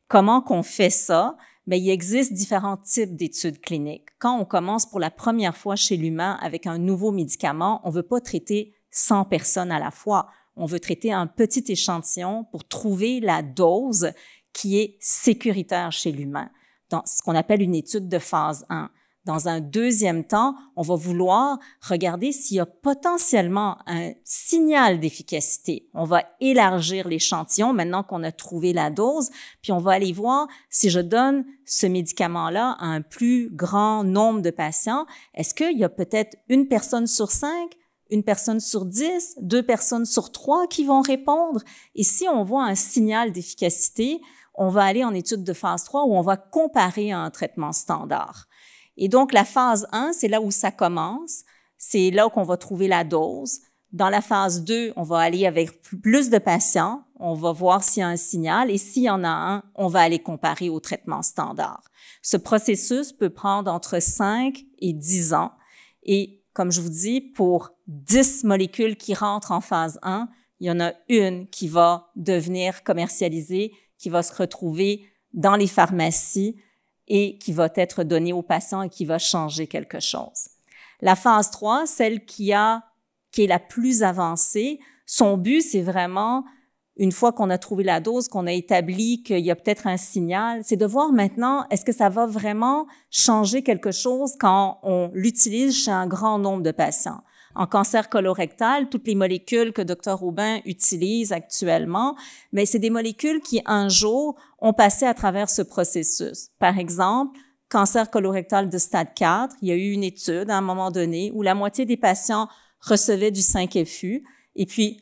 Comment qu'on fait ça? Bien, il existe différents types d'études cliniques. Quand on commence pour la première fois chez l'humain avec un nouveau médicament, on ne veut pas traiter 100 personnes à la fois. On veut traiter un petit échantillon pour trouver la dose qui est sécuritaire chez l'humain, dans ce qu'on appelle une étude de phase 1. Dans un deuxième temps, on va vouloir regarder s'il y a potentiellement un signal d'efficacité. On va élargir l'échantillon maintenant qu'on a trouvé la dose, puis on va aller voir si je donne ce médicament-là à un plus grand nombre de patients, est-ce qu'il y a peut-être une personne sur 5, une personne sur 10, 2 personnes sur 3 qui vont répondre? Et si on voit un signal d'efficacité, on va aller en étude de phase 3 où on va comparer à un traitement standard. Et donc, la phase 1, c'est là où ça commence. C'est là qu'on va trouver la dose. Dans la phase 2, on va aller avec plus de patients. On va voir s'il y a un signal. Et s'il y en a un, on va aller comparer au traitement standard. Ce processus peut prendre entre 5 et 10 ans. Et comme je vous dis, pour 10 molécules qui rentrent en phase 1, il y en a une qui va devenir commercialisée, qui va se retrouver dans les pharmacies et qui va être donnée aux patients et qui va changer quelque chose. La phase 3, celle qui est la plus avancée, son but, c'est vraiment, une fois qu'on a trouvé la dose, qu'on a établi qu'il y a peut-être un signal, c'est de voir maintenant, est-ce que ça va vraiment changer quelque chose quand on l'utilise chez un grand nombre de patients? En cancer colorectal, toutes les molécules que Dr. Aubin utilise actuellement, mais c'est des molécules qui, un jour, ont passé à travers ce processus. Par exemple, cancer colorectal de stade 4, il y a eu une étude à un moment donné où la moitié des patients recevaient du 5-FU et puis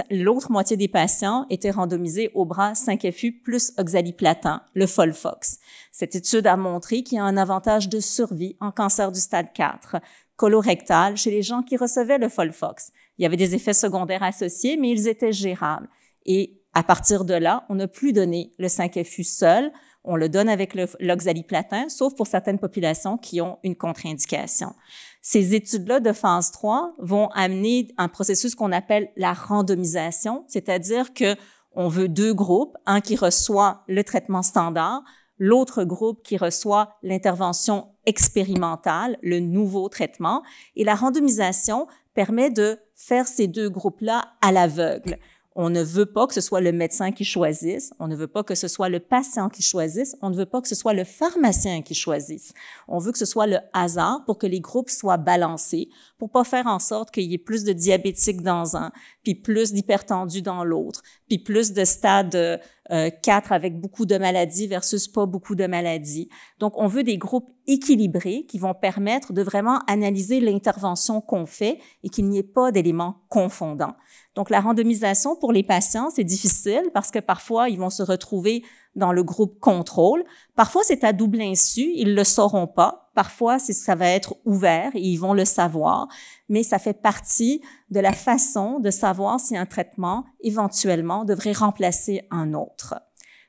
l'autre moitié des patients étaient randomisés au bras 5-FU plus oxaliplatin, le Folfox. Cette étude a montré qu'il y a un avantage de survie en cancer du stade 4 colorectal chez les gens qui recevaient le Folfox. Il y avait des effets secondaires associés, mais ils étaient gérables. Et à partir de là, on n'a plus donné le 5-FU seul, on le donne avec l'oxaliplatin, sauf pour certaines populations qui ont une contre-indication. Ces études-là de phase 3 vont amener un processus qu'on appelle la randomisation, c'est-à-dire que on veut 2 groupes, un qui reçoit le traitement standard, l'autre groupe qui reçoit l'intervention expérimentale, le nouveau traitement. Et la randomisation permet de faire ces 2 groupes-là à l'aveugle. On ne veut pas que ce soit le médecin qui choisisse, on ne veut pas que ce soit le patient qui choisisse, on ne veut pas que ce soit le pharmacien qui choisisse. On veut que ce soit le hasard pour que les groupes soient balancés, pour pas faire en sorte qu'il y ait plus de diabétiques dans un, puis plus d'hypertendus dans l'autre, puis plus de stade 4 avec beaucoup de maladies versus pas beaucoup de maladies. Donc, on veut des groupes équilibrés qui vont permettre de vraiment analyser l'intervention qu'on fait et qu'il n'y ait pas d'éléments confondants. Donc, la randomisation pour les patients, c'est difficile parce que parfois, ils vont se retrouver dans le groupe contrôle. Parfois, c'est à double insu, ils le sauront pas. Parfois, ça va être ouvert et ils vont le savoir, mais ça fait partie de la façon de savoir si un traitement, éventuellement, devrait remplacer un autre.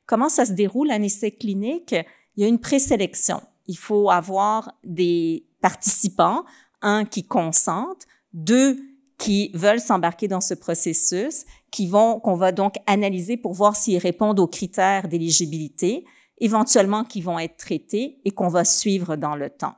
Comment ça se déroule, un essai clinique? Il y a une présélection. Il faut avoir des participants, 1 qui consentent, 2 qui veulent s'embarquer dans ce processus, qu'on va donc analyser pour voir s'ils répondent aux critères d'éligibilité, éventuellement qui vont être traités et qu'on va suivre dans le temps.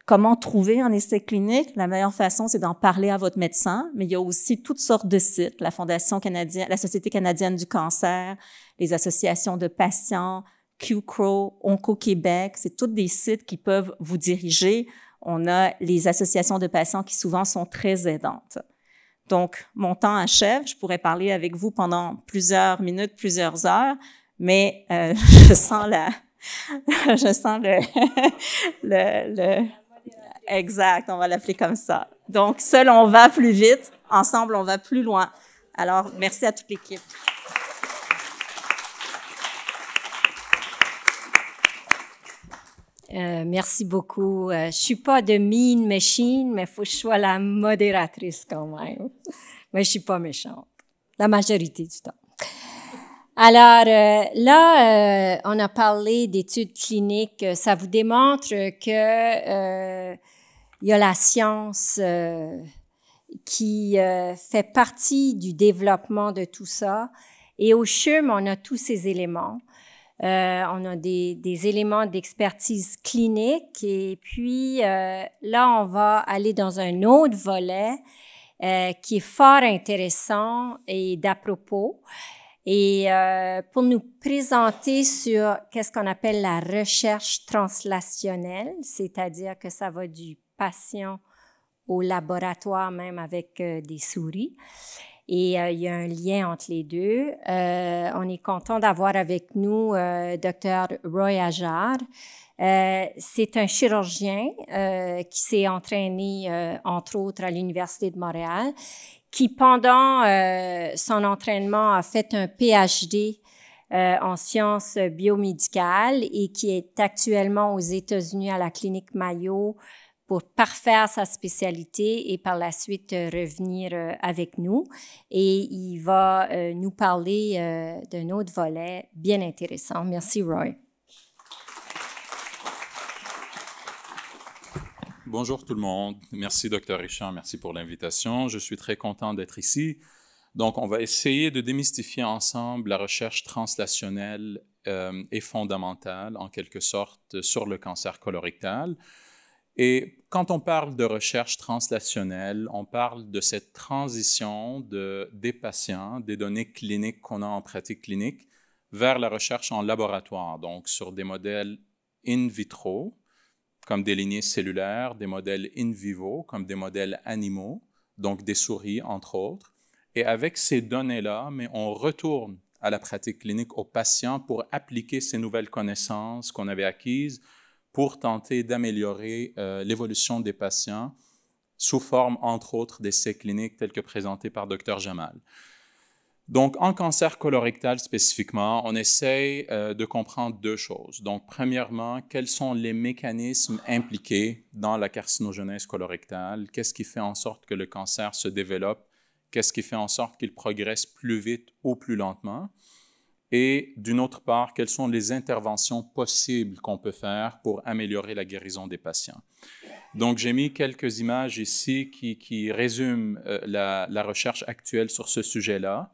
Comment trouver un essai clinique? La meilleure façon, c'est d'en parler à votre médecin, mais il y a aussi toutes sortes de sites, la Fondation canadienne, la Société canadienne du cancer, les associations de patients, QCRO, Onco-Québec, c'est tous des sites qui peuvent vous diriger. On a les associations de patients qui souvent sont très aidantes. Donc, mon temps achève. Je pourrais parler avec vous pendant plusieurs minutes, plusieurs heures, mais je sens le exact, on va l'appeler comme ça. Donc, seul on va plus vite, ensemble on va plus loin. Alors, merci à toute l'équipe. Merci beaucoup. Je suis pas de mean machine, mais il faut que je sois la modératrice quand même. Mais je suis pas méchante, la majorité du temps. Alors là, on a parlé d'études cliniques. Ça vous démontre que il y a la science qui fait partie du développement de tout ça. Et au CHUM, on a tous ces éléments. On a des éléments d'expertise clinique et puis là, on va aller dans un autre volet qui est fort intéressant et d'à propos. Et pour nous présenter sur qu'est-ce qu'on appelle la recherche translationnelle, c'est-à-dire que ça va du patient au laboratoire même avec des souris. Et il y a un lien entre les deux. On est content d'avoir avec nous Dr. Roy Ajar. C'est un chirurgien qui s'est entraîné, entre autres, à l'Université de Montréal, qui, pendant son entraînement, a fait un PhD en sciences biomédicales et qui est actuellement aux États-Unis à la clinique Mayo pour parfaire sa spécialité et par la suite revenir avec nous. Et il va nous parler d'un autre volet bien intéressant. Merci, Roy. Bonjour tout le monde. Merci, Dr. Richard. Merci pour l'invitation. Je suis très content d'être ici. Donc, on va essayer de démystifier ensemble la recherche translationnelle et fondamentale, en quelque sorte, sur le cancer colorectal. Et quand on parle de recherche translationnelle, on parle de cette transition des patients, des données cliniques qu'on a en pratique clinique, vers la recherche en laboratoire, donc sur des modèles in vitro, comme des lignées cellulaires, des modèles in vivo, comme des modèles animaux, donc des souris, entre autres. Et avec ces données-là, mais on retourne à la pratique clinique aux patients pour appliquer ces nouvelles connaissances qu'on avait acquises pour tenter d'améliorer l'évolution des patients sous forme, entre autres, d'essais cliniques tels que présentés par Dr. Jamal. Donc, en cancer colorectal spécifiquement, on essaye de comprendre deux choses. Donc, premièrement, quels sont les mécanismes impliqués dans la carcinogenèse colorectale? Qu'est-ce qui fait en sorte que le cancer se développe? Qu'est-ce qui fait en sorte qu'il progresse plus vite ou plus lentement? Et d'une autre part, quelles sont les interventions possibles qu'on peut faire pour améliorer la guérison des patients? Donc, j'ai mis quelques images ici qui résument la recherche actuelle sur ce sujet-là.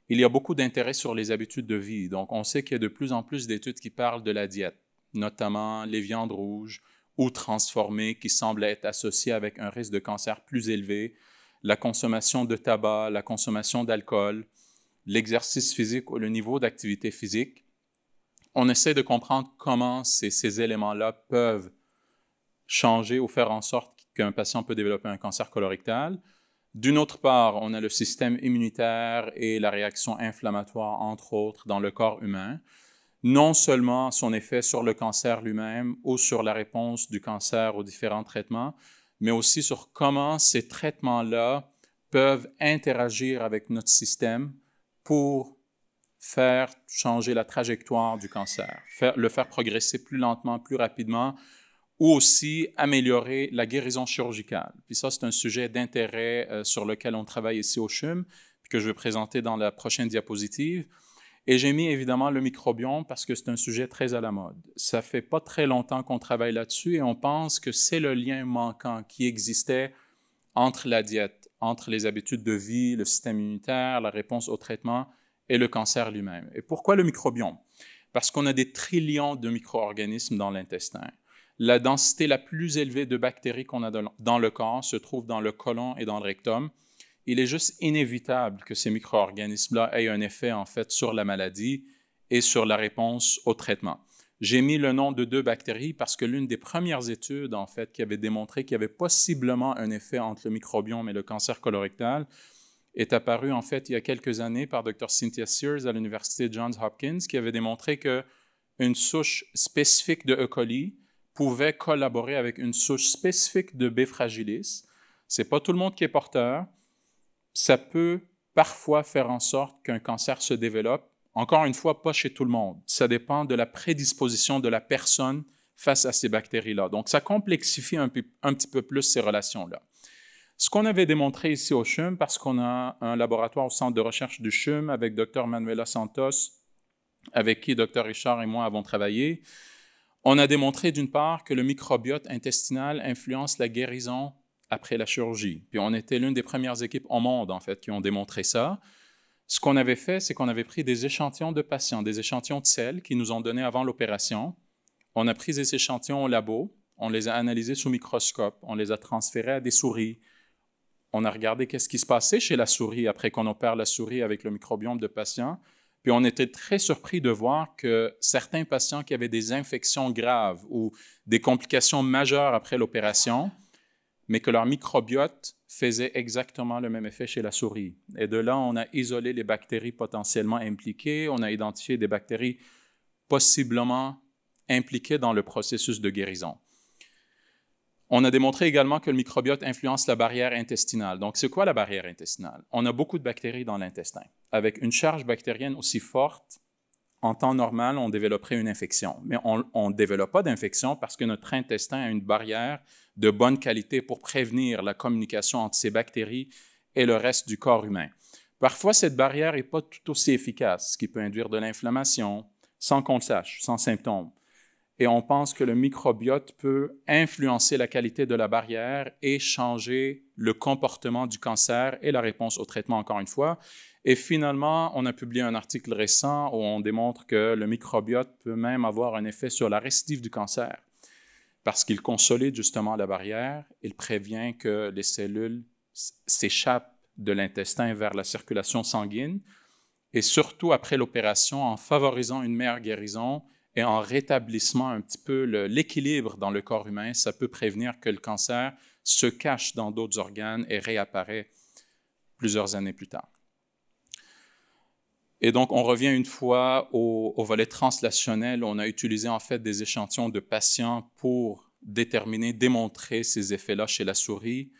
Il y a beaucoup d'intérêt sur les habitudes de vie. Donc, on sait qu'il y a de plus en plus d'études qui parlent de la diète, notamment les viandes rouges ou transformées qui semblent être associées avec un risque de cancer plus élevé, la consommation de tabac, la consommation d'alcool, l'exercice physique ou le niveau d'activité physique. On essaie de comprendre comment ces éléments-là peuvent changer ou faire en sorte qu'un patient peut développer un cancer colorectal. D'une autre part, on a le système immunitaire et la réaction inflammatoire, entre autres, dans le corps humain. Non seulement son effet sur le cancer lui-même ou sur la réponse du cancer aux différents traitements, mais aussi sur comment ces traitements-là peuvent interagir avec notre système pour faire changer la trajectoire du cancer, le faire progresser plus lentement, plus rapidement, ou aussi améliorer la guérison chirurgicale. Puis ça, c'est un sujet d'intérêt sur lequel on travaille ici au CHUM, que je vais présenter dans la prochaine diapositive. Et j'ai mis évidemment le microbiome parce que c'est un sujet très à la mode. Ça fait pas très longtemps qu'on travaille là-dessus et on pense que c'est le lien manquant qui existait entre la diète, entre les habitudes de vie, le système immunitaire, la réponse au traitement et le cancer lui-même. Et pourquoi le microbiome? Parce qu'on a des trillions de micro-organismes dans l'intestin. La densité la plus élevée de bactéries qu'on a dans le corps se trouve dans le côlon et dans le rectum. Il est juste inévitable que ces micro-organismes-là aient un effet, en fait, sur la maladie et sur la réponse au traitement. J'ai mis le nom de 2 bactéries parce que l'une des premières études, en fait, qui avait démontré qu'il y avait possiblement un effet entre le microbiome et le cancer colorectal est apparue, en fait, il y a quelques années par Dr. Cynthia Sears à l'Université Johns Hopkins, qui avait démontré qu'une souche spécifique de E. coli pouvait collaborer avec une souche spécifique de B. fragilis. Ce n'est pas tout le monde qui est porteur. Ça peut parfois faire en sorte qu'un cancer se développe. Encore une fois, pas chez tout le monde. Ça dépend de la prédisposition de la personne face à ces bactéries-là. Donc, ça complexifie un petit peu plus ces relations-là. Ce qu'on avait démontré ici au CHUM, parce qu'on a un laboratoire au centre de recherche du CHUM avec Dr. Manuela Santos, avec qui Dr. Richard et moi avons travaillé, on a démontré d'une part que le microbiote intestinal influence la guérison après la chirurgie. Puis on était l'une des premières équipes au monde, en fait, qui ont démontré ça. Ce qu'on avait fait, c'est qu'on avait pris des échantillons de patients, des échantillons de sel qu'ils nous ont donnés avant l'opération. On a pris ces échantillons au labo, on les a analysés sous microscope, on les a transférés à des souris. On a regardé qu'est-ce qui se passait chez la souris après qu'on opère la souris avec le microbiome de patient. Puis on était très surpris de voir que certains patients qui avaient des infections graves ou des complications majeures après l'opération, mais que leur microbiote faisait exactement le même effet chez la souris. Et de là, on a isolé les bactéries potentiellement impliquées, on a identifié des bactéries possiblement impliquées dans le processus de guérison. On a démontré également que le microbiote influence la barrière intestinale. Donc, c'est quoi la barrière intestinale? On a beaucoup de bactéries dans l'intestin. Avec une charge bactérienne aussi forte, en temps normal, on développerait une infection. Mais on ne développe pas d'infection parce que notre intestin a une barrière de bonne qualité pour prévenir la communication entre ces bactéries et le reste du corps humain. Parfois, cette barrière n'est pas tout aussi efficace, ce qui peut induire de l'inflammation, sans qu'on le sache, sans symptômes. Et on pense que le microbiote peut influencer la qualité de la barrière et changer le comportement du cancer et la réponse au traitement, encore une fois. Et finalement, on a publié un article récent où on démontre que le microbiote peut même avoir un effet sur la récidive du cancer parce qu'il consolide justement la barrière, il prévient que les cellules s'échappent de l'intestin vers la circulation sanguine et surtout après l'opération, en favorisant une meilleure guérison et en rétablissement un petit peu l'équilibre dans le corps humain, ça peut prévenir que le cancer se cache dans d'autres organes et réapparaît plusieurs années plus tard. Et donc, on revient une fois au volet translationnel. On a utilisé en fait des échantillons de patients pour démontrer ces effets-là chez la souris.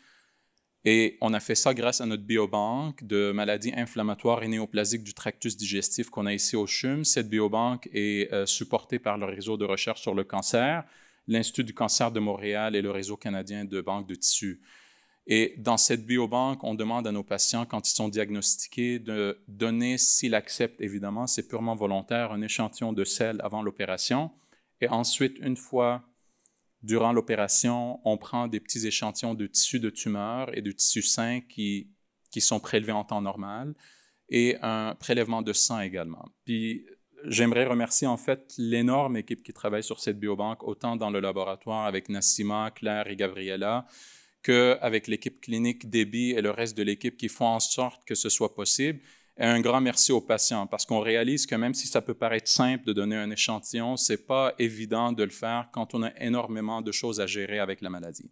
Et on a fait ça grâce à notre biobanque de maladies inflammatoires et néoplasiques du tractus digestif qu'on a ici au CHUM. Cette biobanque est supportée par le réseau de recherche sur le cancer, l'Institut du cancer de Montréal et le réseau canadien de banques de tissus. Et dans cette biobanque, on demande à nos patients, quand ils sont diagnostiqués, de donner, s'ils acceptent, évidemment, c'est purement volontaire, un échantillon de sel avant l'opération. Et ensuite, une fois durant l'opération, on prend des petits échantillons de tissus de tumeurs et de tissus sains qui sont prélevés en temps normal et un prélèvement de sang également. Puis, j'aimerais remercier en fait l'énorme équipe qui travaille sur cette biobanque, autant dans le laboratoire avec Nassima, Claire et Gabriella, qu'avec l'équipe clinique Déby et le reste de l'équipe qui font en sorte que ce soit possible. Et un grand merci aux patients parce qu'on réalise que même si ça peut paraître simple de donner un échantillon, ce n'est pas évident de le faire quand on a énormément de choses à gérer avec la maladie.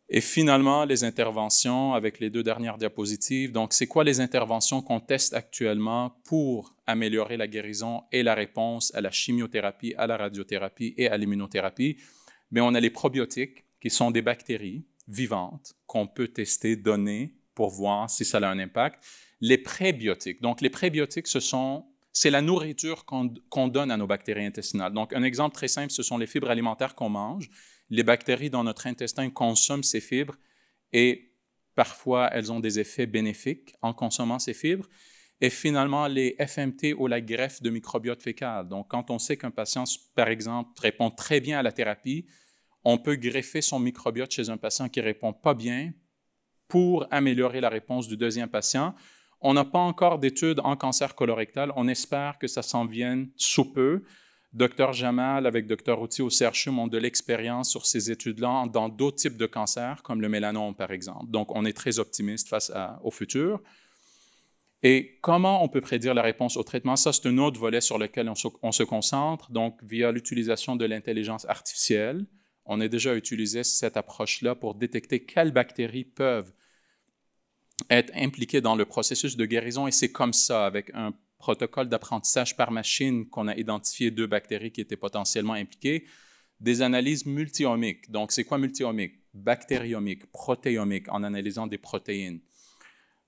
Et finalement, les interventions avec les 2 dernières diapositives. Donc, c'est quoi les interventions qu'on teste actuellement pour améliorer la guérison et la réponse à la chimiothérapie, à la radiothérapie et à l'immunothérapie? Bien, on a les probiotiques, qui sont des bactéries vivantes qu'on peut tester, donner pour voir si ça a un impact. Les prébiotiques. Donc, les prébiotiques, c'est la nourriture qu'on donne à nos bactéries intestinales. Donc, un exemple très simple, ce sont les fibres alimentaires qu'on mange. Les bactéries dans notre intestin consomment ces fibres et parfois, elles ont des effets bénéfiques en consommant ces fibres. Et finalement, les FMT ou la greffe de microbiote fécal. Donc, quand on sait qu'un patient, par exemple, répond très bien à la thérapie, on peut greffer son microbiote chez un patient qui ne répond pas bien pour améliorer la réponse du deuxième patient. On n'a pas encore d'études en cancer colorectal. On espère que ça s'en vienne sous peu. Dr Jamal avec Dr Outi au CHUM ont de l'expérience sur ces études-là dans d'autres types de cancers, comme le mélanome, par exemple. Donc, on est très optimiste face au futur. Et comment on peut prédire la réponse au traitement? Ça, c'est un autre volet sur lequel on se concentre, donc via l'utilisation de l'intelligence artificielle. On a déjà utilisé cette approche-là pour détecter quelles bactéries peuvent être impliquées dans le processus de guérison, et c'est comme ça, avec un protocole d'apprentissage par machine, qu'on a identifié 2 bactéries qui étaient potentiellement impliquées, des analyses multi-omiques. Donc, c'est quoi multi-omique? Bactériomique, protéomique, en analysant des protéines.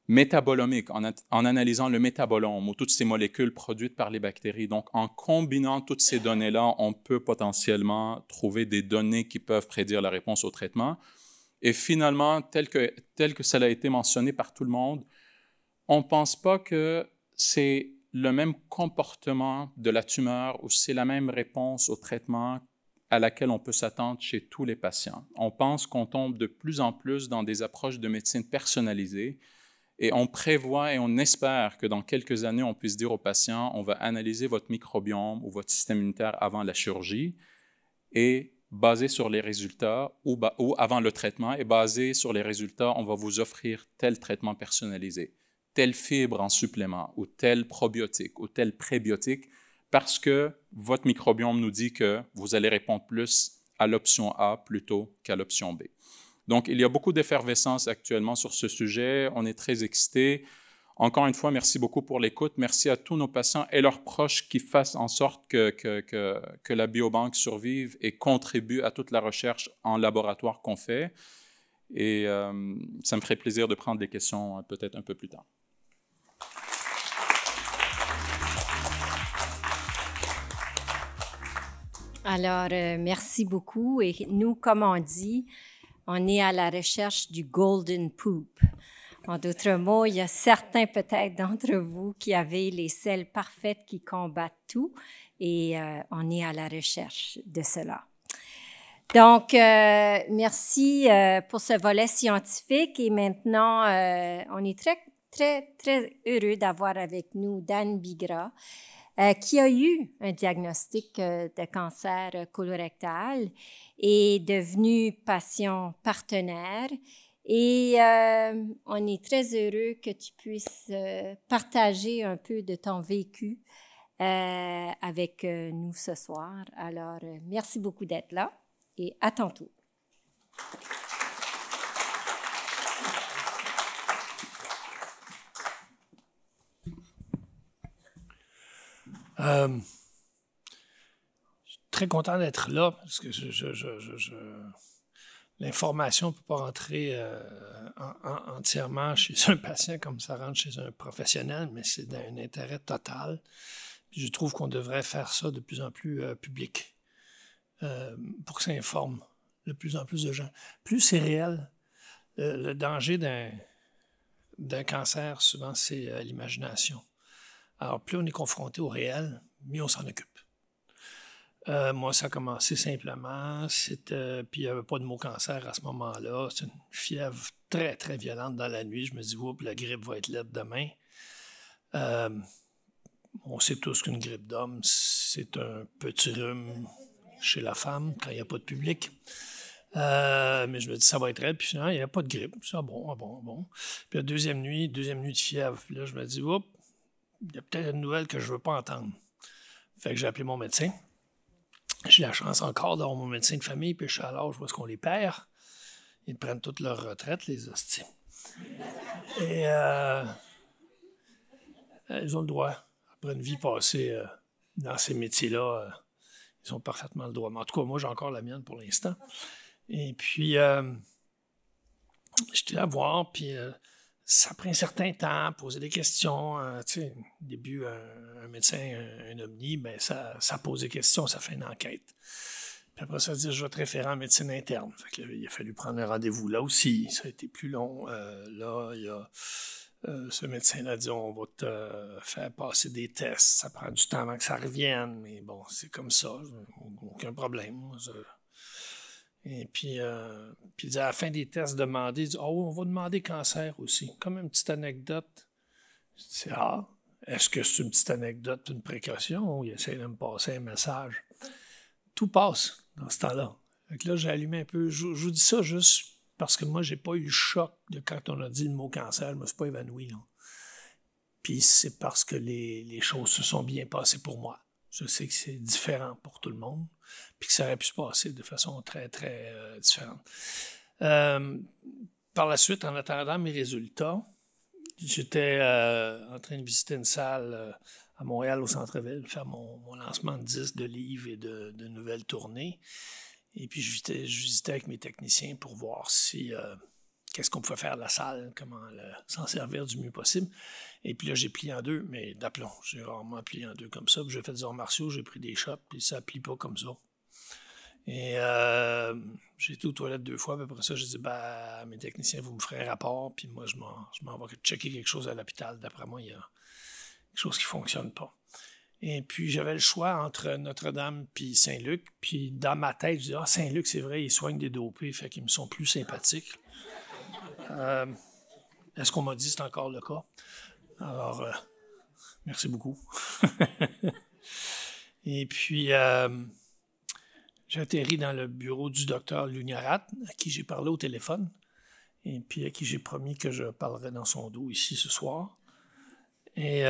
Métabolomique, en analysant le métabolome ou toutes ces molécules produites par les bactéries. Donc, en combinant toutes ces données-là, on peut potentiellement trouver des données qui peuvent prédire la réponse au traitement. Et finalement, tel que ça a été mentionné par tout le monde, on ne pense pas que c'est le même comportement de la tumeur ou c'est la même réponse au traitement à laquelle on peut s'attendre chez tous les patients. On pense qu'on tombe de plus en plus dans des approches de médecine personnalisées. Et on prévoit et on espère que dans quelques années, on puisse dire aux patients, on va analyser votre microbiome ou votre système immunitaire avant la chirurgie et basé sur les résultats ou avant le traitement, et basé sur les résultats, on va vous offrir tel traitement personnalisé, telle fibre en supplément ou tel probiotique ou tel prébiotique parce que votre microbiome nous dit que vous allez répondre plus à l'option A plutôt qu'à l'option B. Donc, il y a beaucoup d'effervescence actuellement sur ce sujet. On est très excités. Encore une fois, merci beaucoup pour l'écoute. Merci à tous nos patients et leurs proches qui fassent en sorte que la biobanque survive et contribue à toute la recherche en laboratoire qu'on fait. Et ça me ferait plaisir de prendre des questions peut-être un peu plus tard. Alors, merci beaucoup. Et nous, comme on dit, on est à la recherche du golden poop. En d'autres mots, il y a certains peut-être d'entre vous qui avez les selles parfaites qui combattent tout et on est à la recherche de cela. Donc, merci pour ce volet scientifique et maintenant, on est très, très, très heureux d'avoir avec nous Dan Bigra, qui a eu un diagnostic de cancer colorectal et est devenu patient partenaire. Et on est très heureux que tu puisses partager un peu de ton vécu avec nous ce soir. Alors, merci beaucoup d'être là et à tantôt. Je suis très content d'être là parce que l'information ne peut pas rentrer entièrement chez un patient comme ça rentre chez un professionnel, mais c'est d'un intérêt total. Puis je trouve qu'on devrait faire ça de plus en plus public pour que ça informe de plus en plus de gens. Plus c'est réel, le danger d'un cancer, souvent, c'est l'imagination. Alors, plus on est confronté au réel, mieux on s'en occupe. Moi, ça a commencé simplement, puis il n'y avait pas de mot cancer à ce moment-là. C'est une fièvre très, très violente dans la nuit. Je me dis, oups, la grippe va être laide demain. On sait tous qu'une grippe d'homme, c'est un petit rhume chez la femme quand il n'y a pas de public. Mais je me dis, ça va être raide, puis finalement, il n'y a pas de grippe. Je dis, bon. Puis la deuxième nuit de fièvre. Puis là, je me dis, oups, il y a peut-être une nouvelle que je ne veux pas entendre. Fait que j'ai appelé mon médecin. J'ai la chance encore d'avoir mon médecin de famille, puis je suis à l'âge où est-ce qu'on les perd. Ils prennent toute leur retraite, les hosties. Et ils ont le droit. Après une vie passée dans ces métiers-là, ils ont parfaitement le droit. Mais en tout cas, moi, j'ai encore la mienne pour l'instant. Et puis, j'étais là voir, puis ça prend un certain temps, poser des questions. Tu sais, au début, un médecin, un omni, ben ça pose des questions, ça fait une enquête. Puis après ça, dit, je vais te référer en médecine interne. Fait que là, il a fallu prendre un rendez-vous là aussi. Ça a été plus long. Là, il y a ce médecin a dit, on va te faire passer des tests. Ça prend du temps avant que ça revienne, mais bon, c'est comme ça. Aucun problème. Et puis, il dit à la fin des tests, il dit, on va demander cancer aussi. Comme une petite anecdote. Je dis, est-ce que c'est une petite anecdote, une précaution, ou il essaie de me passer un message? Tout passe dans ce temps-là. Fait que là, j'ai allumé un peu. Je vous dis ça juste parce que moi, j'ai pas eu le choc de quand on a dit le mot cancer. Je me suis pas évanoui, là. Puis c'est parce que les choses se sont bien passées pour moi. Je sais que c'est différent pour tout le monde, puis que ça aurait pu se passer de façon très, très différente. Par la suite, en attendant mes résultats, j'étais en train de visiter une salle à Montréal, au centre-ville, faire mon lancement de disques, de livres et de nouvelles tournées. Et puis, je visitais avec mes techniciens pour voir si qu'est-ce qu'on pouvait faire de la salle, comment s'en servir du mieux possible. Et puis là, j'ai plié en deux, mais d'aplomb. J'ai rarement plié en deux comme ça. Puis j'ai fait des arts martiaux, j'ai pris des shots, puis ça ne plie pas comme ça. Et j'ai été aux toilettes 2 fois, puis après ça, j'ai dit à mes techniciens, vous me ferez un rapport, puis moi, je m'en vais checker quelque chose à l'hôpital. D'après moi, il y a quelque chose qui ne fonctionne pas. Et puis, j'avais le choix entre Notre-Dame puis Saint-Luc. Puis, dans ma tête, je dis, Saint-Luc, c'est vrai, ils soignent des dopés, fait qu'ils me sont plus sympathiques. Est-ce qu'on m'a dit que c'est encore le cas? Alors, merci beaucoup. Et puis, j'ai atterri dans le bureau du docteur Lugnarat, à qui j'ai parlé au téléphone, et puis à qui j'ai promis que je parlerais dans son dos ici ce soir. Et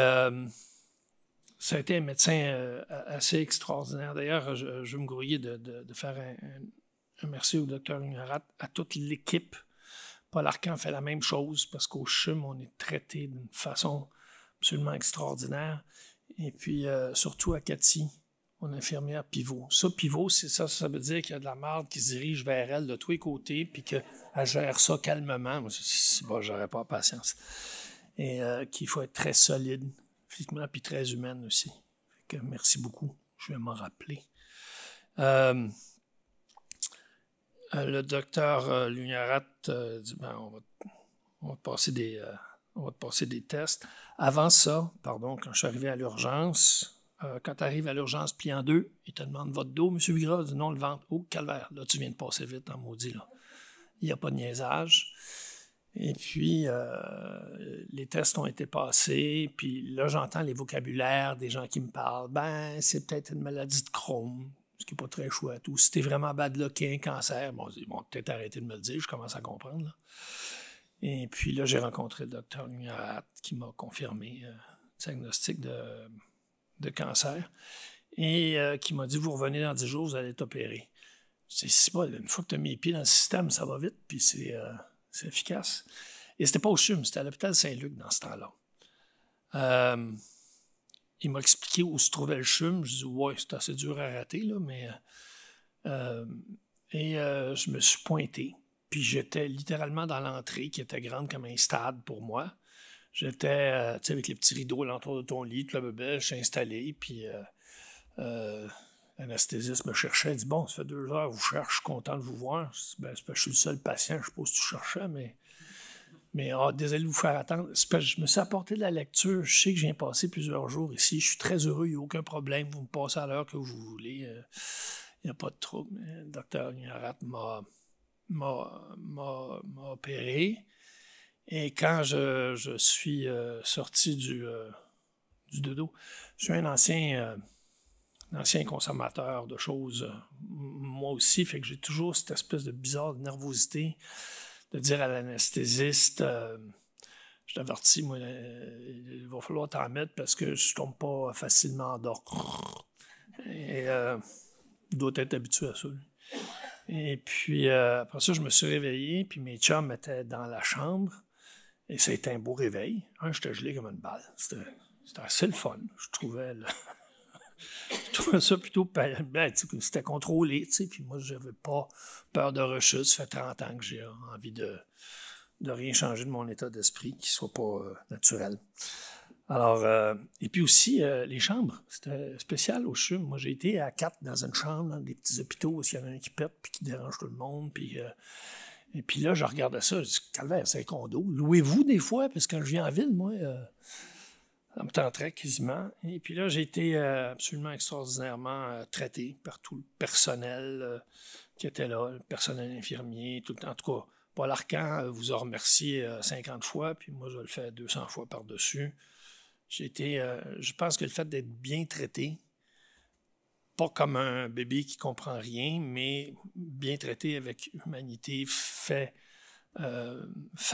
ça a été un médecin assez extraordinaire. D'ailleurs, je veux me grouiller de faire un merci au docteur Lugnarat, à toute l'équipe. Paul Arcan fait la même chose, parce qu'au CHUM, on est traité d'une façon absolument extraordinaire. Et puis, surtout à Cathy, mon infirmière pivot. Ça, pivot, ça veut dire qu'il y a de la marde qui se dirige vers elle de tous les côtés, puis qu'elle gère ça calmement. Moi, j'aurais pas patience. Et qu'il faut être très solide, physiquement, puis très humaine aussi. Fait que merci beaucoup. Je vais m'en rappeler. Le docteur Lugnarat dit, on va te passer des tests. Avant ça, quand je suis arrivé à l'urgence, quand tu arrives à l'urgence plié en deux, il te demande votre dos, M. Bigra, il dit non, le ventre. Oh, calvaire, là, tu viens de passer vite en maudit, là. Il n'y a pas de niaisage. Et puis, les tests ont été passés, puis là, j'entends les vocabulaires des gens qui me parlent. C'est peut-être une maladie de Crohn, ce qui n'est pas très chouette. Ou si t'es vraiment bad-lucké, un cancer, peut-être arrêter de me le dire, je commence à comprendre, là. Et puis là, j'ai rencontré le docteur Lugnarat qui m'a confirmé le diagnostic de cancer et qui m'a dit, vous revenez dans 10 jours, vous allez être opéré. C'est pas, une fois que tu as mis les pieds dans le système, ça va vite, puis c'est efficace. Et c'était pas au CHUM, c'était à l'hôpital Saint-Luc dans ce temps-là. Il m'a expliqué où se trouvait le CHUM. Je dis, ouais, c'est assez dur à rater, là, mais... je me suis pointé. Puis j'étais littéralement dans l'entrée qui était grande comme un stade pour moi. J'étais, avec les petits rideaux alentour de ton lit, tout le bébé, je suis installé, puis l'anesthésiste me cherchait, il dit, bon, ça fait 2 heures, vous cherchez, je suis content de vous voir. Je dis, c'est parce que je suis le seul patient, je suppose que tu cherchais, mais désolé de vous faire attendre. C'est parce que je me suis apporté de la lecture, je sais que je viens passer plusieurs jours ici, je suis très heureux, il n'y a aucun problème, vous me passez à l'heure que vous voulez, il n'y a pas de trouble. Le docteur Lugnarat m'a opéré. Et quand je suis sorti du dodo, je suis un ancien consommateur de choses, moi aussi, fait que j'ai toujours cette espèce de bizarre nervosité de dire à l'anesthésiste, je t'avertis, moi, il va falloir t'en mettre parce que je tombe pas facilement endort. Et il doit être habitué à ça, lui. Et puis, après ça, je me suis réveillé, puis mes chums étaient dans la chambre. Et ça a été un beau réveil. J'étais gelé comme une balle. C'était assez le fun. Je trouvais ça plutôt... c'était contrôlé, tu sais. Puis moi, j'avais pas peur de rechute. Ça fait 30 ans que j'ai envie de rien changer de mon état d'esprit qui soit pas naturel. Alors, et puis aussi, les chambres, c'était spécial au CHUM. Moi, j'ai été à 4 dans une chambre, dans des petits hôpitaux où il y en a un qui pète puis qui dérange tout le monde. Puis, et puis là, je regardais ça, je dis, calvaire, c'est un condo. Louez-vous des fois, parce que quand je viens en ville, moi, ça me tenterait quasiment. Et puis là, j'ai été absolument extraordinairement traité par tout le personnel qui était là, le personnel infirmier, tout le temps. En tout cas, Paul Arcan vous a remercié 50 fois, puis moi, je le fais 200 fois par-dessus. Je pense que le fait d'être bien traité, pas comme un bébé qui comprend rien, mais bien traité avec humanité fait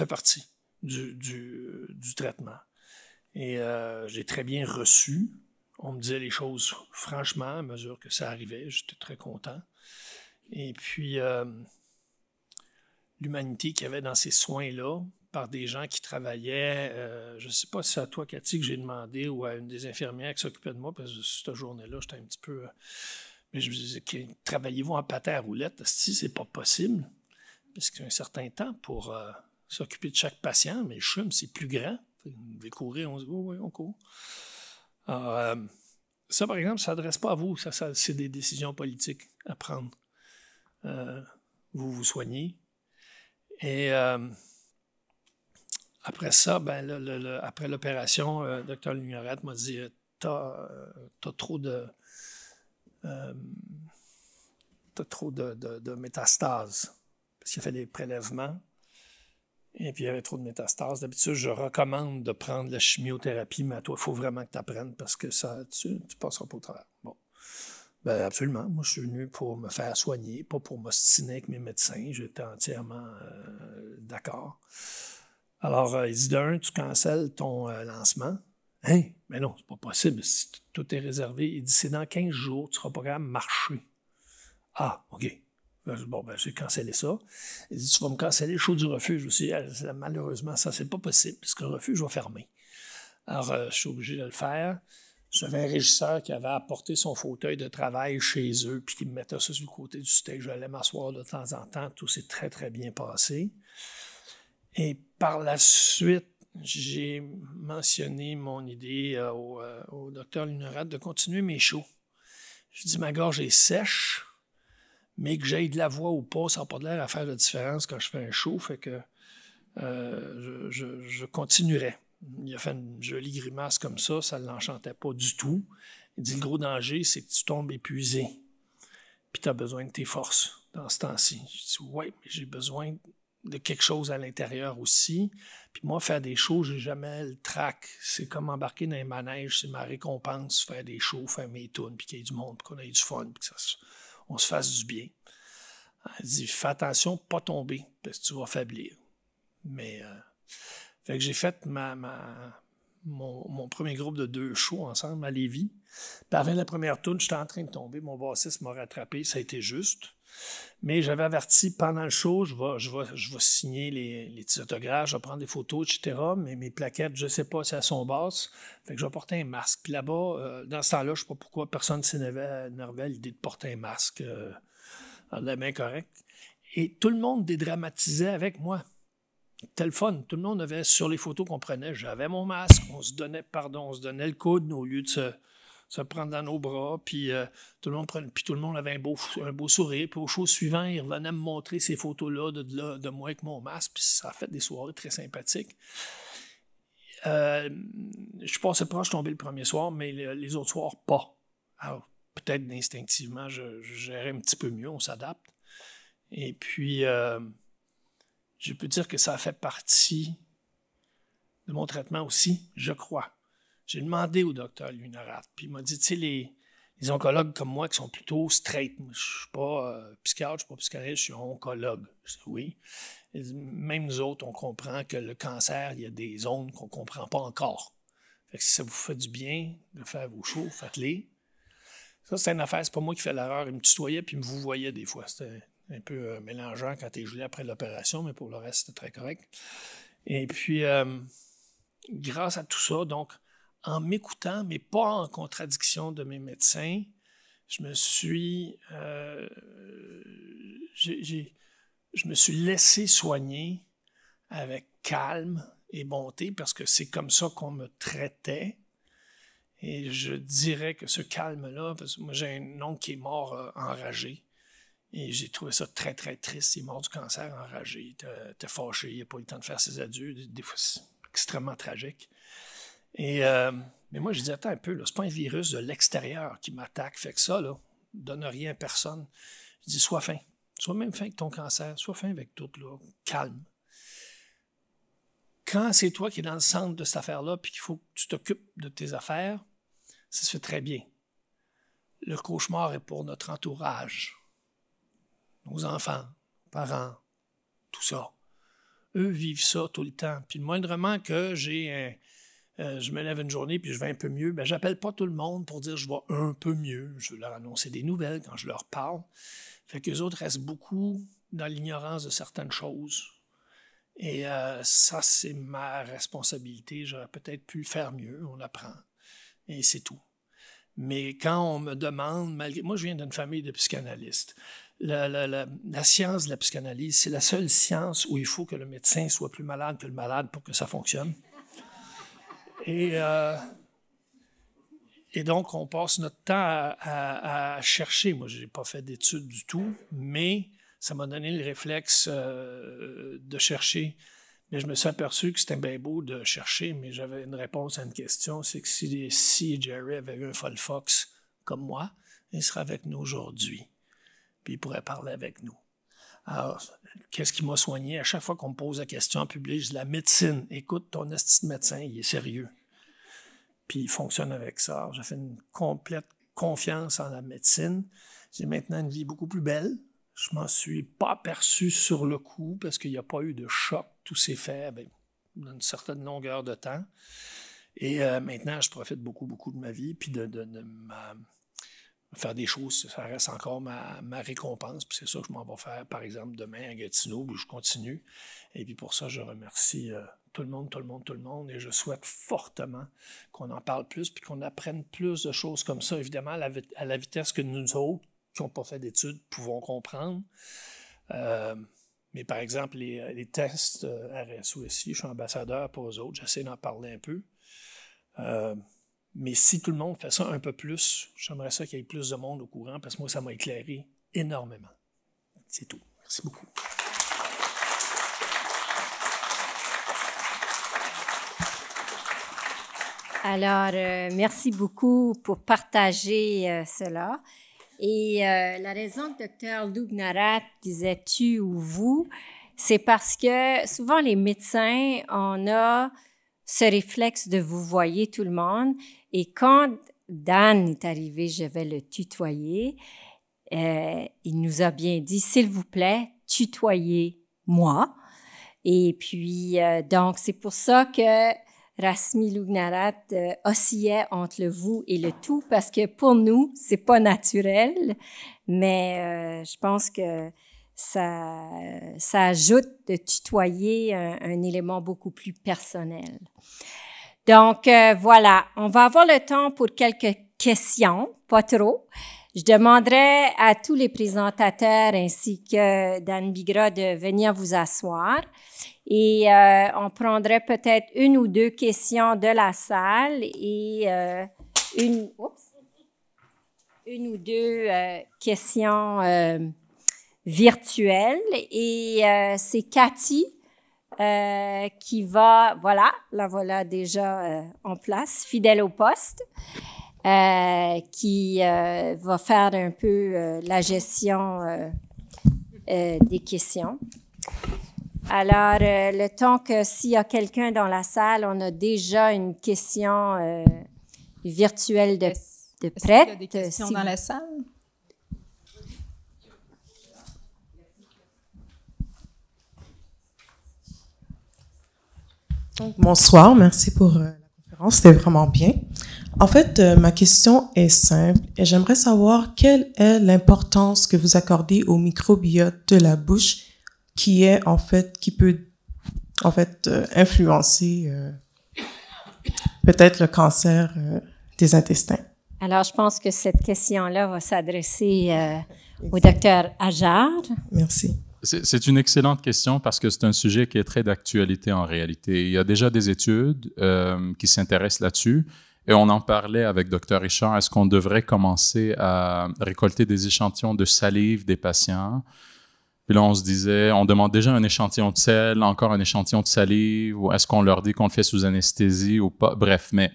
partie du traitement. Et j'ai très bien reçu. On me disait les choses franchement à mesure que ça arrivait. J'étais très content. Et puis, l'humanité qu'il y avait dans ces soins-là, par des gens qui travaillaient, je ne sais pas si c'est à toi, Cathy, que j'ai demandé, ou à une des infirmières qui s'occupait de moi, parce que cette journée-là, j'étais un petit peu... mais je me disais, travaillez-vous en patin à roulettes? Si, c'est pas possible. Parce qu'il y a un certain temps pour s'occuper de chaque patient, mais le CHUM, c'est plus grand. Vous devez courir, on se dit, oui, on court. Alors, ça, par exemple, ça ne s'adresse pas à vous. Ça, c'est des décisions politiques à prendre. Vous vous soignez. Et après ça, après l'opération, Dr. Lignerette m'a dit, t'as trop de métastases. Parce qu'il a fait des prélèvements. Et puis, il y avait trop de métastases. D'habitude, je recommande de prendre la chimiothérapie, mais à toi, il faut vraiment que tu apprennes parce que ça, tu passeras pas au travers. Bon. Ben, absolument. Moi, je suis venu pour me faire soigner, pas pour m'ostiner avec mes médecins. J'étais entièrement d'accord. Alors, il dit d'un, tu cancelles ton lancement. Hein? Mais non, c'est pas possible. Si tout est réservé. Il dit, c'est dans 15 jours, tu seras pas capable de marcher. Ah, OK. Bon, j'ai cancellé ça. Il dit, tu vas me canceller le show du refuge aussi. Malheureusement, ça, c'est pas possible, parce que le refuge va fermer. Alors, je suis obligé de le faire. J'avais un régisseur qui avait apporté son fauteuil de travail chez eux, puis qui me mettait ça sur le côté du stage. J'allais m'asseoir de temps en temps. Tout s'est très, très bien passé. Et par la suite, j'ai mentionné mon idée au docteur Lignerette de continuer mes shows. Je dis, ma gorge est sèche, mais que j'aille de la voix ou pas, ça n'a pas l'air à faire de différence quand je fais un show, fait que je continuerai. Il a fait une jolie grimace comme ça ne l'enchantait pas du tout. Il dit, le gros danger, c'est que tu tombes épuisé, puis tu as besoin de tes forces dans ce temps-ci. Je dis, oui, mais j'ai besoin de quelque chose à l'intérieur aussi. Puis moi, faire des shows, j'ai jamais le trac. C'est comme embarquer dans un manège, c'est ma récompense, faire des shows, faire mes tunes, puis qu'il y ait du monde, puis qu'on ait du fun, puis qu'on se fasse du bien. Elle dit, fais attention, pas tomber, parce que tu vas faiblir. Mais, fait que j'ai fait mon premier groupe de 2 shows ensemble à Lévis. Puis avant la première tourne, j'étais en train de tomber, mon bassiste m'a rattrapé, ça a été juste. Mais j'avais averti pendant le show, je vais signer les petits autographes, je vais prendre des photos, etc. Mais mes plaquettes, je ne sais pas si elles sont basses. Fait que je vais porter un masque. Puis là-bas, dans ce temps-là, je ne sais pas pourquoi personne ne s'énervait à l'idée de porter un masque à la main correcte. Et tout le monde dédramatisait avec moi. C'était le fun. Tout le monde avait, sur les photos qu'on prenait, j'avais mon masque, on se donnait le coude au lieu de se prendre dans nos bras, puis tout le monde avait un beau sourire. Puis au show suivant, il revenait me montrer ces photos-là de moi avec mon masque, puis ça a fait des soirées très sympathiques. Je passais proche tomber le premier soir, mais les autres soirs, pas. Alors, peut-être instinctivement, je gérais un petit peu mieux, on s'adapte. Et puis, je peux dire que ça a fait partie de mon traitement aussi, je crois. J'ai demandé au docteur Lignerette, puis il m'a dit, tu sais, les oncologues comme moi qui sont plutôt straight, je ne suis pas psychiatre, je ne suis pas psychanalyste, je suis oncologue. Je dis oui. Même nous autres, on comprend que le cancer, il y a des zones qu'on ne comprend pas encore. Fait que si ça vous fait du bien de faire vos shows, faites-les. Ça, c'est une affaire, c'est pas moi qui fais l'erreur. Il me tutoyait puis il me vous voyait des fois. C'était un peu mélangeant quand tu es gelé après l'opération, mais pour le reste, c'était très correct. Et puis, grâce à tout ça, donc, en m'écoutant, mais pas en contradiction de mes médecins, je me suis laissé soigner avec calme et bonté, parce que c'est comme ça qu'on me traitait. Et je dirais que ce calme-là, parce que moi j'ai un oncle qui est mort enragé, et j'ai trouvé ça très, très triste. Il est mort du cancer enragé, il était fâché, il n'a pas eu le temps de faire ses adieux, des fois c'est extrêmement tragique. Et, mais moi, je dis, attends un peu, là, c'est pas un virus de l'extérieur qui m'attaque, fait que ça, là, donne rien à personne. Je dis, sois fin. Sois même fin avec ton cancer, sois fin avec tout, là, calme. Quand c'est toi qui es dans le centre de cette affaire-là, puis qu'il faut que tu t'occupes de tes affaires, ça se fait très bien. Le cauchemar est pour notre entourage, nos enfants, nos parents, tout ça. Eux vivent ça tout le temps. Puis le moindrement que j'ai je me lève une journée puis je vais un peu mieux, ben, j'appelle pas tout le monde pour dire je vais un peu mieux. Je veux leur annoncer des nouvelles quand je leur parle. Fait qu'eux autres restent beaucoup dans l'ignorance de certaines choses. Et ça, c'est ma responsabilité. J'aurais peut-être pu le faire mieux. On apprend. Et c'est tout. Mais quand on me demande, moi, je viens d'une famille de psychanalystes. La science de la psychanalyse, c'est la seule science où il faut que le médecin soit plus malade que le malade pour que ça fonctionne. Et donc, on passe notre temps à chercher. Moi, je n'ai pas fait d'études du tout, mais ça m'a donné le réflexe de chercher. Mais je me suis aperçu que c'était bien beau de chercher, mais j'avais une réponse à une question. C'est que si Jerry avait eu un Fox comme moi, il serait avec nous aujourd'hui. Puis il pourrait parler avec nous. Alors, qu'est-ce qui m'a soigné? À chaque fois qu'on me pose la question en public, je dis la médecine. Écoute, ton esti de médecin, il est sérieux. Puis il fonctionne avec ça. J'ai fait une complète confiance en la médecine. J'ai maintenant une vie beaucoup plus belle. Je m'en suis pas aperçu sur le coup parce qu'il n'y a pas eu de choc. Tout s'est fait dans une certaine longueur de temps. Et maintenant, je profite beaucoup, beaucoup de ma vie puis de faire des choses. Ça reste encore ma récompense. Puis c'est ça que je m'en vais faire, par exemple, demain à Gatineau, où je continue. Et puis pour ça, je remercie tout le monde. Et je souhaite fortement qu'on en parle plus puis qu'on apprenne plus de choses comme ça, évidemment, à la vitesse que nous autres, qui n'ont pas fait d'études, pouvons comprendre. Mais par exemple, les tests RSO-SI, je suis ambassadeur pour eux autres, j'essaie d'en parler un peu. Mais si tout le monde fait ça un peu plus, j'aimerais ça qu'il y ait plus de monde au courant, parce que moi, ça m'a éclairé énormément. C'est tout. Merci beaucoup. Alors, merci beaucoup pour partager cela. Et la raison que Dr. Lougnarat disait « tu » ou « vous », c'est parce que souvent les médecins, on a ce réflexe de vous voyer tout le monde. Et quand Dan est arrivé, je vais le tutoyer, il nous a bien dit « s'il vous plaît, tutoyez-moi ». Et puis, donc, c'est pour ça que Rasmi Lougnarat oscillait entre le vous et le tout, parce que pour nous, c'est pas naturel, mais je pense que ça ajoute de tutoyer un élément beaucoup plus personnel. Donc, voilà, on va avoir le temps pour quelques questions, pas trop. Je demanderai à tous les présentateurs ainsi que Dan Bigra de venir vous asseoir. Et on prendrait peut-être une ou deux questions de la salle et une ou deux questions virtuelles. Et c'est Cathy qui va, la voilà déjà en place, fidèle au poste, qui va faire un peu la gestion des questions. Alors, le temps que s'il y a quelqu'un dans la salle, on a déjà une question virtuelle de prête. Est-ce qu'il y a des questions dans la salle? Bonsoir, merci pour la conférence, c'était vraiment bien. En fait, ma question est simple et j'aimerais savoir quelle est l'importance que vous accordez au microbiote de la bouche qui peut influencer peut-être le cancer des intestins. Alors, je pense que cette question-là va s'adresser au docteur Ajar. Merci. C'est une excellente question parce que c'est un sujet qui est très d'actualité en réalité. Il y a déjà des études qui s'intéressent là-dessus et on en parlait avec Dr. Richard. Est-ce qu'on devrait commencer à récolter des échantillons de salive des patients? Puis là, on se disait, on demande déjà un échantillon de sel, encore un échantillon de salive, ou est-ce qu'on leur dit qu'on le fait sous anesthésie ou pas? Bref, mais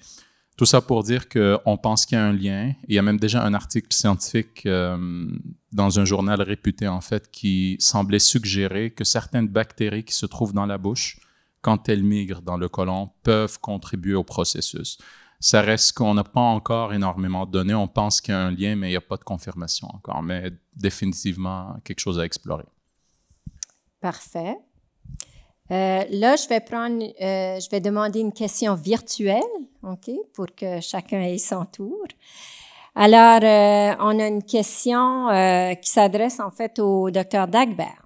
tout ça pour dire qu'on pense qu'il y a un lien. Il y a même déjà un article scientifique dans un journal réputé, en fait, qui semblait suggérer que certaines bactéries qui se trouvent dans la bouche, quand elles migrent dans le côlon, peuvent contribuer au processus. Ça reste qu'on n'a pas encore énormément de données. On pense qu'il y a un lien, mais il n'y a pas de confirmation encore. Mais définitivement, quelque chose à explorer. Parfait. Là, je vais demander une question virtuelle, OK, pour que chacun ait son tour. Alors, on a une question qui s'adresse en fait au Dr. Dagbert.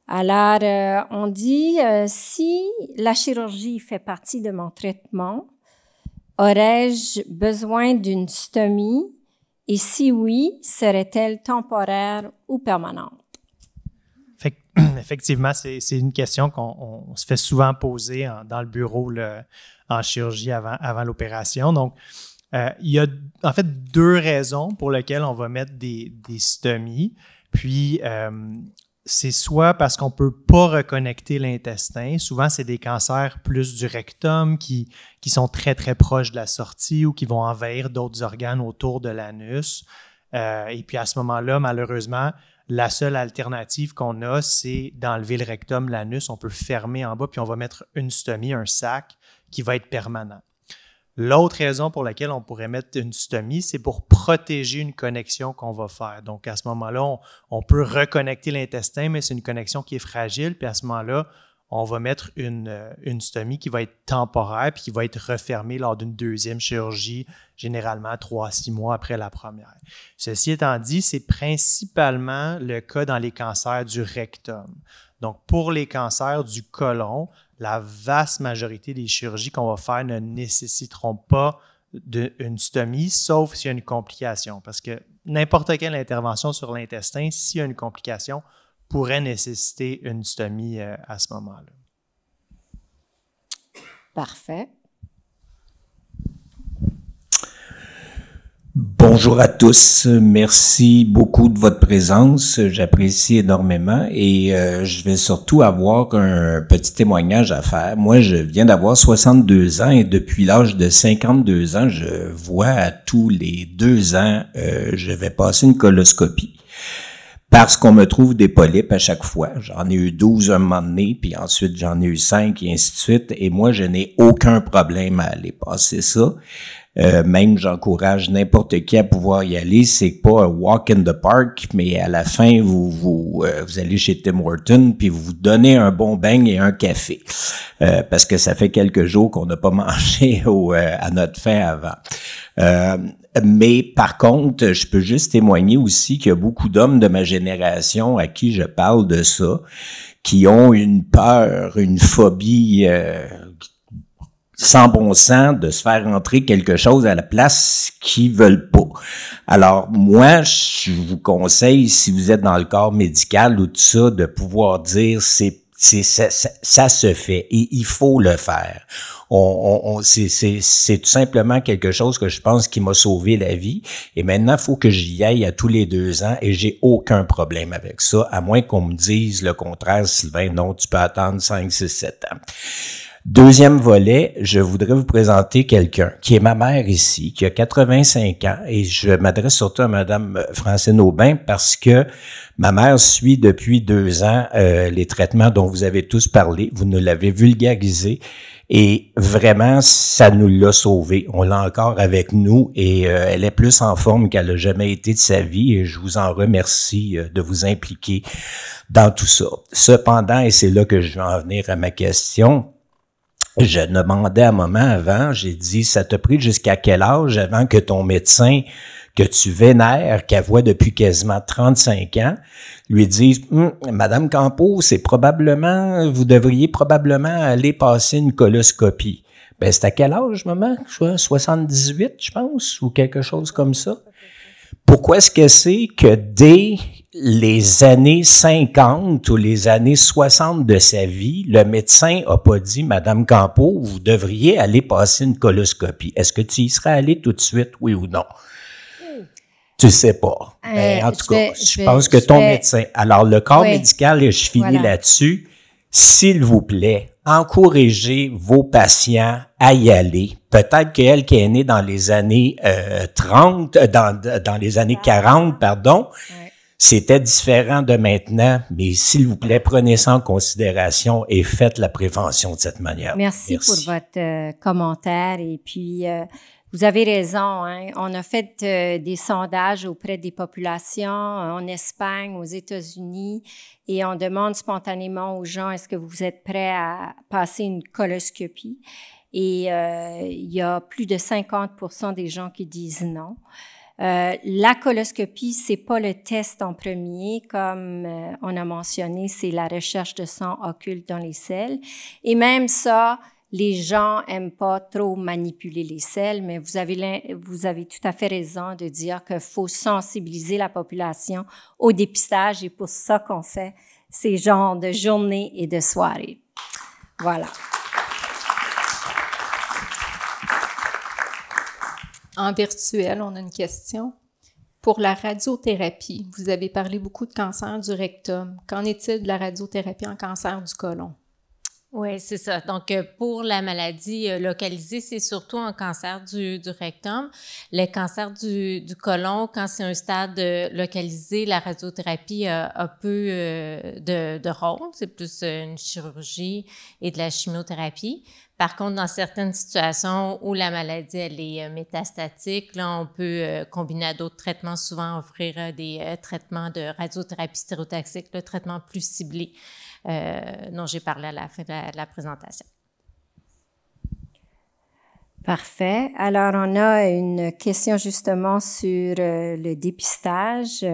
Alors, on dit, si la chirurgie fait partie de mon traitement, aurais-je besoin d'une stomie? Et si oui, serait-elle temporaire ou permanente? Effectivement, c'est une question qu'on se fait souvent poser dans le bureau en chirurgie avant l'opération. Donc, il y a en fait 2 raisons pour lesquelles on va mettre des stomies. Puis, c'est soit parce qu'on ne peut pas reconnecter l'intestin. Souvent, c'est des cancers plus du rectum qui sont très, très proches de la sortie ou qui vont envahir d'autres organes autour de l'anus. Et puis, à ce moment-là, malheureusement, la seule alternative qu'on a, c'est d'enlever le rectum, l'anus. On peut fermer en bas, puis on va mettre une stomie, un sac, qui va être permanent. L'autre raison pour laquelle on pourrait mettre une stomie, c'est pour protéger une connexion qu'on va faire. Donc, à ce moment-là, on peut reconnecter l'intestin, mais c'est une connexion qui est fragile. Puis à ce moment-là, on va mettre une stomie qui va être temporaire puis qui va être refermée lors d'une deuxième chirurgie, généralement 3 à 6 mois après la première. Ceci étant dit, c'est principalement le cas dans les cancers du rectum. Donc, pour les cancers du côlon, la vaste majorité des chirurgies qu'on va faire ne nécessiteront pas une stomie, sauf s'il y a une complication. Parce que n'importe quelle intervention sur l'intestin, s'il y a une complication, pourrait nécessiter une stomie à ce moment-là. Parfait. Bonjour à tous, merci beaucoup de votre présence, j'apprécie énormément et je vais surtout avoir un petit témoignage à faire. Moi, je viens d'avoir 62 ans et depuis l'âge de 52 ans, je vois à tous les 2 ans, je vais passer une coloscopie. Parce qu'on me trouve des polypes à chaque fois. J'en ai eu 12 un moment donné, puis ensuite j'en ai eu 5 et ainsi de suite. Et moi, je n'ai aucun problème à aller passer ça. Même j'encourage n'importe qui à pouvoir y aller. C'est pas un walk in the park, mais à la fin, vous allez chez Tim Hortons puis vous donnez un bon beigne et un café. Parce que ça fait quelques jours qu'on n'a pas mangé à notre faim avant. Mais par contre, je peux juste témoigner aussi qu'il y a beaucoup d'hommes de ma génération à qui je parle de ça, qui ont une peur, une phobie sans bon sens de se faire rentrer quelque chose à la place qu'ils veulent pas. Alors moi, je vous conseille, si vous êtes dans le corps médical ou tout ça, de pouvoir dire ça se fait et il faut le faire. C'est tout simplement quelque chose que je pense qui m'a sauvé la vie et maintenant il faut que j'y aille à tous les 2 ans et j'ai aucun problème avec ça, à moins qu'on me dise le contraire, Sylvain, non, tu peux attendre 5, 6, 7 ans. Deuxième volet, je voudrais vous présenter quelqu'un qui est ma mère ici, qui a 85 ans, et je m'adresse surtout à Madame Francine Aubin parce que ma mère suit depuis 2 ans les traitements dont vous avez tous parlé. Vous nous l'avez vulgarisé et vraiment, ça nous l'a sauvée. On l'a encore avec nous et elle est plus en forme qu'elle a jamais été de sa vie et je vous en remercie de vous impliquer dans tout ça. Cependant, et c'est là que je vais en venir à ma question, je demandais à maman avant, j'ai dit, ça t'a pris jusqu'à quel âge avant que ton médecin que tu vénères, qu'elle voit depuis quasiment 35 ans, lui dise, Madame Campeau, vous devriez probablement aller passer une coloscopie. Ben, c'est à quel âge, maman? 78, je pense, ou quelque chose comme ça. Pourquoi est-ce que c'est que dès les années 50 ou les années 60 de sa vie, le médecin a pas dit, Madame Campeau, vous devriez aller passer une coloscopie. Est-ce que tu y serais allée tout de suite, oui ou non? Tu sais pas. En tout cas, je pense que ton médecin... Alors, le corps médical, et je finis là-dessus, s'il vous plaît, encouragez vos patients à y aller. Peut-être qu'elle qui est née dans les années 30, dans les années 40, pardon, c'était différent de maintenant, mais s'il vous plaît, prenez ça en considération et faites la prévention de cette manière. Merci. Pour votre commentaire et puis vous avez raison, hein. On a fait des sondages auprès des populations en Espagne, aux États-Unis, et on demande spontanément aux gens, est-ce que vous êtes prêts à passer une coloscopie? Et il y a plus de 50% des gens qui disent non. La coloscopie, c'est pas le test en premier, comme on a mentionné, c'est la recherche de sang occulte dans les selles. Et même ça, les gens aiment pas trop manipuler les selles, mais vous avez tout à fait raison de dire qu'il faut sensibiliser la population au dépistage, et pour ça qu'on fait ces genres de journées et de soirées. Voilà. En virtuel, on a une question. Pour la radiothérapie, vous avez parlé beaucoup de cancer du rectum. Qu'en est-il de la radiothérapie en cancer du côlon? Oui, c'est ça. Donc, pour la maladie localisée, c'est surtout un cancer du rectum. Le cancer du côlon, quand c'est un stade localisé, la radiothérapie a peu de rôle. C'est plus une chirurgie et de la chimiothérapie. Par contre, dans certaines situations où la maladie elle est métastatique, là, on peut combiner à d'autres traitements, souvent offrir des traitements de radiothérapie stéréotaxique, le traitement plus ciblé dont j'ai parlé à la fin de la présentation. Parfait. Alors, on a une question justement sur le dépistage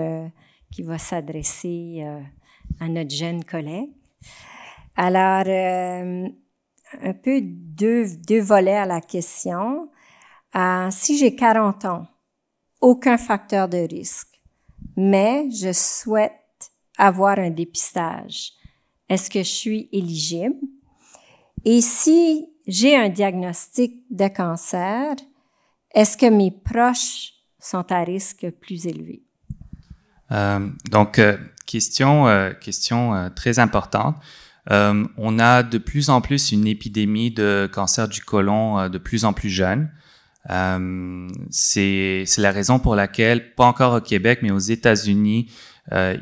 qui va s'adresser à notre jeune collègue. Alors, un peu deux volets à la question. Si j'ai 40 ans, aucun facteur de risque, mais je souhaite avoir un dépistage, est-ce que je suis éligible? Et si j'ai un diagnostic de cancer, est-ce que mes proches sont à risque plus élevé? Donc, question très importante. On a de plus en plus une épidémie de cancer du côlon de plus en plus jeune. C'est la raison pour laquelle, pas encore au Québec, mais aux États-Unis,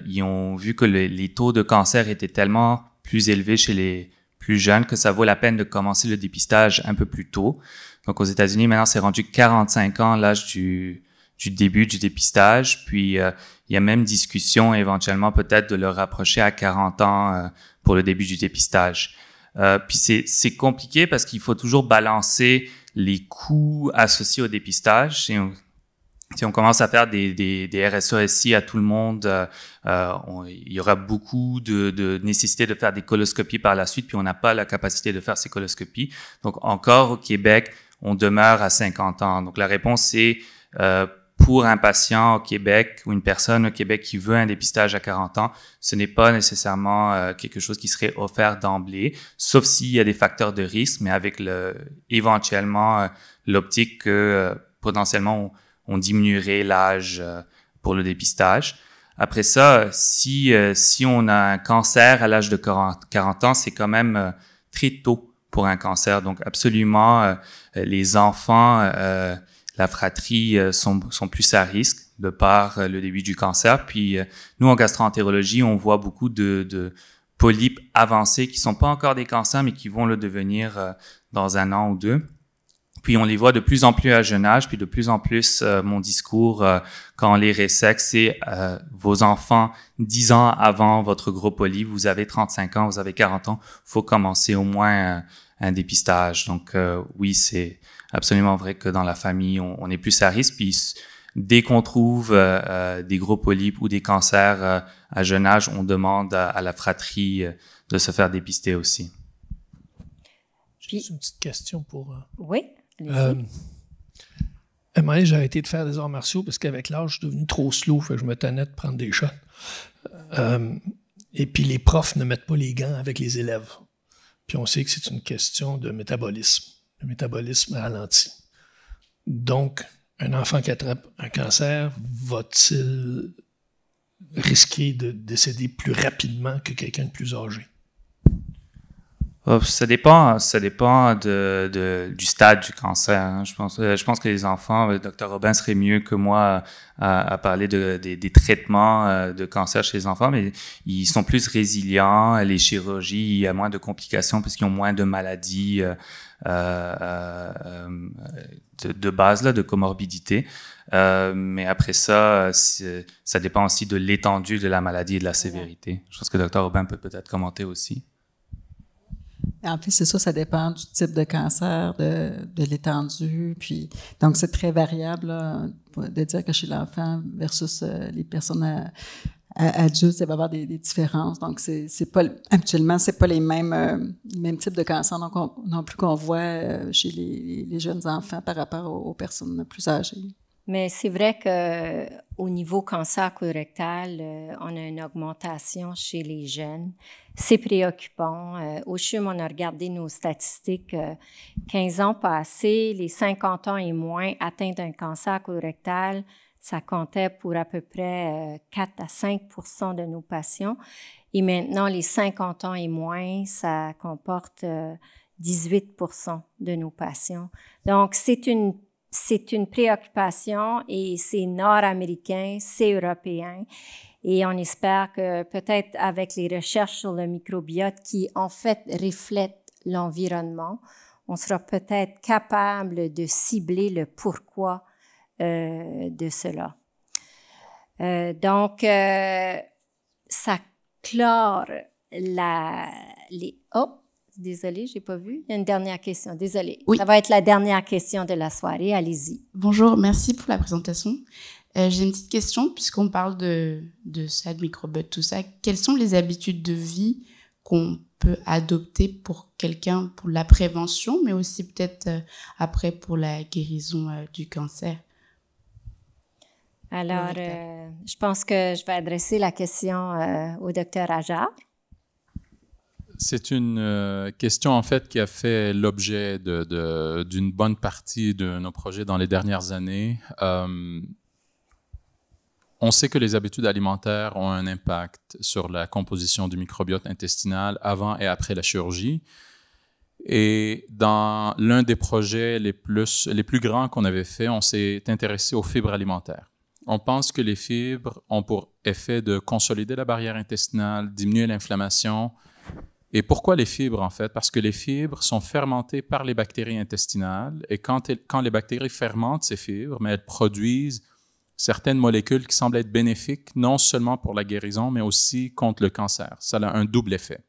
ils ont vu que les taux de cancer étaient tellement plus élevés chez les plus jeunes que ça vaut la peine de commencer le dépistage un peu plus tôt. Donc, aux États-Unis, maintenant, c'est rendu 45 ans l'âge du début du dépistage. Puis, il y a même discussion éventuellement peut-être de le rapprocher à 40 ans pour le début du dépistage. Puis, c'est compliqué parce qu'il faut toujours balancer les coûts associés au dépistage. Si on commence à faire des RSA-SI à tout le monde, il y aura beaucoup de nécessité de faire des coloscopies par la suite, puis on n'a pas la capacité de faire ces coloscopies. Donc, encore au Québec, on demeure à 50 ans. Donc, la réponse, c'est pour un patient au Québec ou une personne au Québec qui veut un dépistage à 40 ans, ce n'est pas nécessairement quelque chose qui serait offert d'emblée, sauf s'il y a des facteurs de risque, mais avec éventuellement l'optique que potentiellement on diminuerait l'âge pour le dépistage. Après ça, si on a un cancer à l'âge de 40 ans, c'est quand même très tôt pour un cancer. Donc, absolument, les enfants, la fratrie sont plus à risque de par le début du cancer. Puis, nous, en gastroentérologie, on voit beaucoup de polypes avancés qui sont pas encore des cancers, mais qui vont le devenir dans 1 an ou 2. Puis on les voit de plus en plus à jeune âge, puis de plus en plus, mon discours, quand on les resecte, c'est vos enfants 10 ans avant votre gros polype, vous avez 35 ans, vous avez 40 ans, faut commencer au moins un dépistage. Donc oui, c'est absolument vrai que dans la famille, on est plus à risque. Puis dès qu'on trouve des gros polypes ou des cancers à jeune âge, on demande à la fratrie de se faire dépister aussi. J'ai juste une petite question pour... Oui. À un moment donné, j'ai arrêté de faire des arts martiaux parce qu'avec l'âge, je suis devenu trop slow, fait que je me tannais de prendre des shots. Et puis les profs ne mettent pas les gants avec les élèves. Puis on sait que c'est une question de métabolisme. Le métabolisme ralentit. Donc, un enfant qui attrape un cancer, va-t-il risquer de décéder plus rapidement que quelqu'un de plus âgé? Ça dépend du stade du cancer. Hein. Je pense que les enfants, le Dr Robin serait mieux que moi à parler des traitements de cancer chez les enfants, mais ils sont plus résilients. Les chirurgies, il y a moins de complications parce qu'ils ont moins de maladies de base là, de comorbidité. Mais après ça, ça dépend aussi de l'étendue de la maladie et de la sévérité. Je pense que Dr Robin peut peut-être commenter aussi. En fait, c'est ça dépend du type de cancer, de l'étendue. Puis, donc, c'est très variable là, de dire que chez l'enfant versus les personnes adultes, il va y avoir des différences. Donc, habituellement, c'est pas les mêmes types de cancer non plus qu'on voit chez les jeunes enfants par rapport aux personnes plus âgées. Mais c'est vrai qu'au niveau cancer colorectal, on a une augmentation chez les jeunes. C'est préoccupant. Au CHUM, on a regardé nos statistiques. 15 ans passés, les 50 ans et moins atteints d'un cancer colorectal, ça comptait pour à peu près 4 à 5% de nos patients. Et maintenant, les 50 ans et moins, ça comporte 18% de nos patients. Donc, c'est une préoccupation et c'est nord-américain, c'est européen. Et on espère que peut-être avec les recherches sur le microbiote qui en fait reflètent l'environnement, on sera peut-être capable de cibler le pourquoi de cela. Donc, ça clore désolée, j'ai pas vu. Il y a une dernière question. Désolée. Oui. Ça va être la dernière question de la soirée. Allez-y. Bonjour, merci pour la présentation. J'ai une petite question, puisqu'on parle de ça, de microbiote, tout ça. Quelles sont les habitudes de vie qu'on peut adopter pour quelqu'un, pour la prévention, mais aussi peut-être après pour la guérison du cancer? Alors, je pense que je vais adresser la question au docteur Ajar. C'est une question, en fait, qui a fait l'objet d'une bonne partie de nos projets dans les dernières années. On sait que les habitudes alimentaires ont un impact sur la composition du microbiote intestinal avant et après la chirurgie. Et dans l'un des projets les plus grands qu'on avait fait, on s'est intéressé aux fibres alimentaires. On pense que les fibres ont pour effet de consolider la barrière intestinale, diminuer l'inflammation. Et pourquoi les fibres, en fait? Parce que les fibres sont fermentées par les bactéries intestinales et quand les bactéries fermentent ces fibres, mais elles produisent certaines molécules qui semblent être bénéfiques, non seulement pour la guérison, mais aussi contre le cancer. Ça a un double effet.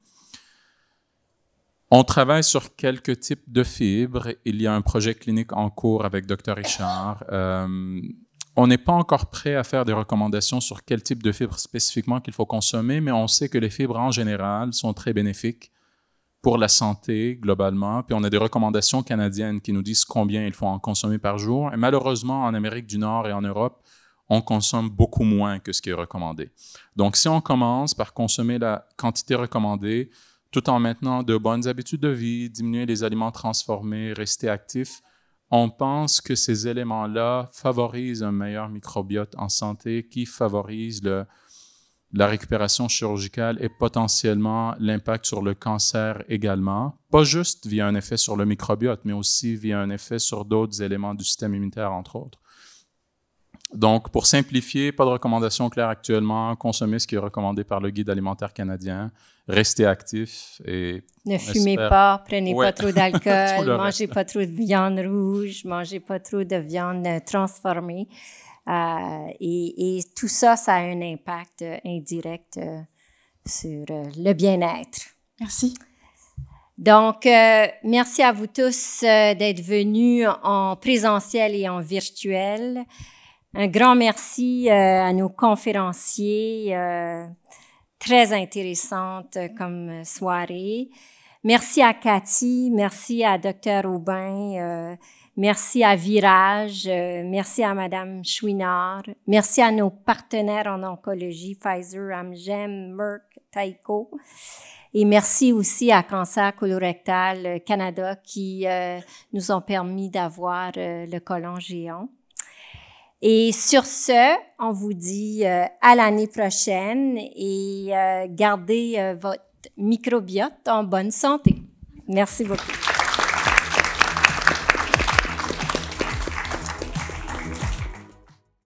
On travaille sur quelques types de fibres. Il y a un projet clinique en cours avec Dr Richard. On n'est pas encore prêt à faire des recommandations sur quel type de fibres spécifiquement qu'il faut consommer, mais on sait que les fibres en général sont très bénéfiques pour la santé globalement. Puis on a des recommandations canadiennes qui nous disent combien il faut en consommer par jour. Et malheureusement, en Amérique du Nord et en Europe, on consomme beaucoup moins que ce qui est recommandé. Donc, si on commence par consommer la quantité recommandée, tout en maintenant de bonnes habitudes de vie, diminuer les aliments transformés, rester actif, on pense que ces éléments-là favorisent un meilleur microbiote en santé qui favorise la récupération chirurgicale et potentiellement l'impact sur le cancer également, pas juste via un effet sur le microbiote, mais aussi via un effet sur d'autres éléments du système immunitaire, entre autres. Donc, pour simplifier, pas de recommandation claire actuellement, consommer ce qui est recommandé par le Guide alimentaire canadien, restez actif et... Ne fumez pas, prenez pas trop d'alcool, mangez reste. pas trop de viande rouge, mangez pas trop de viande transformée. Et tout ça, ça a un impact indirect sur le bien-être. Merci. Donc, merci à vous tous d'être venus en présentiel et en virtuel. Un grand merci à nos conférenciers, très intéressante comme soirée. Merci à Cathy, merci à Dr Aubin, merci à Virage, merci à Madame Chouinard, merci à nos partenaires en oncologie, Pfizer, Amgen, Merck, Tyco. Et merci aussi à Cancer colorectal Canada qui nous ont permis d'avoir le colon géant. Et sur ce, on vous dit à l'année prochaine et gardez votre microbiote en bonne santé. Merci beaucoup.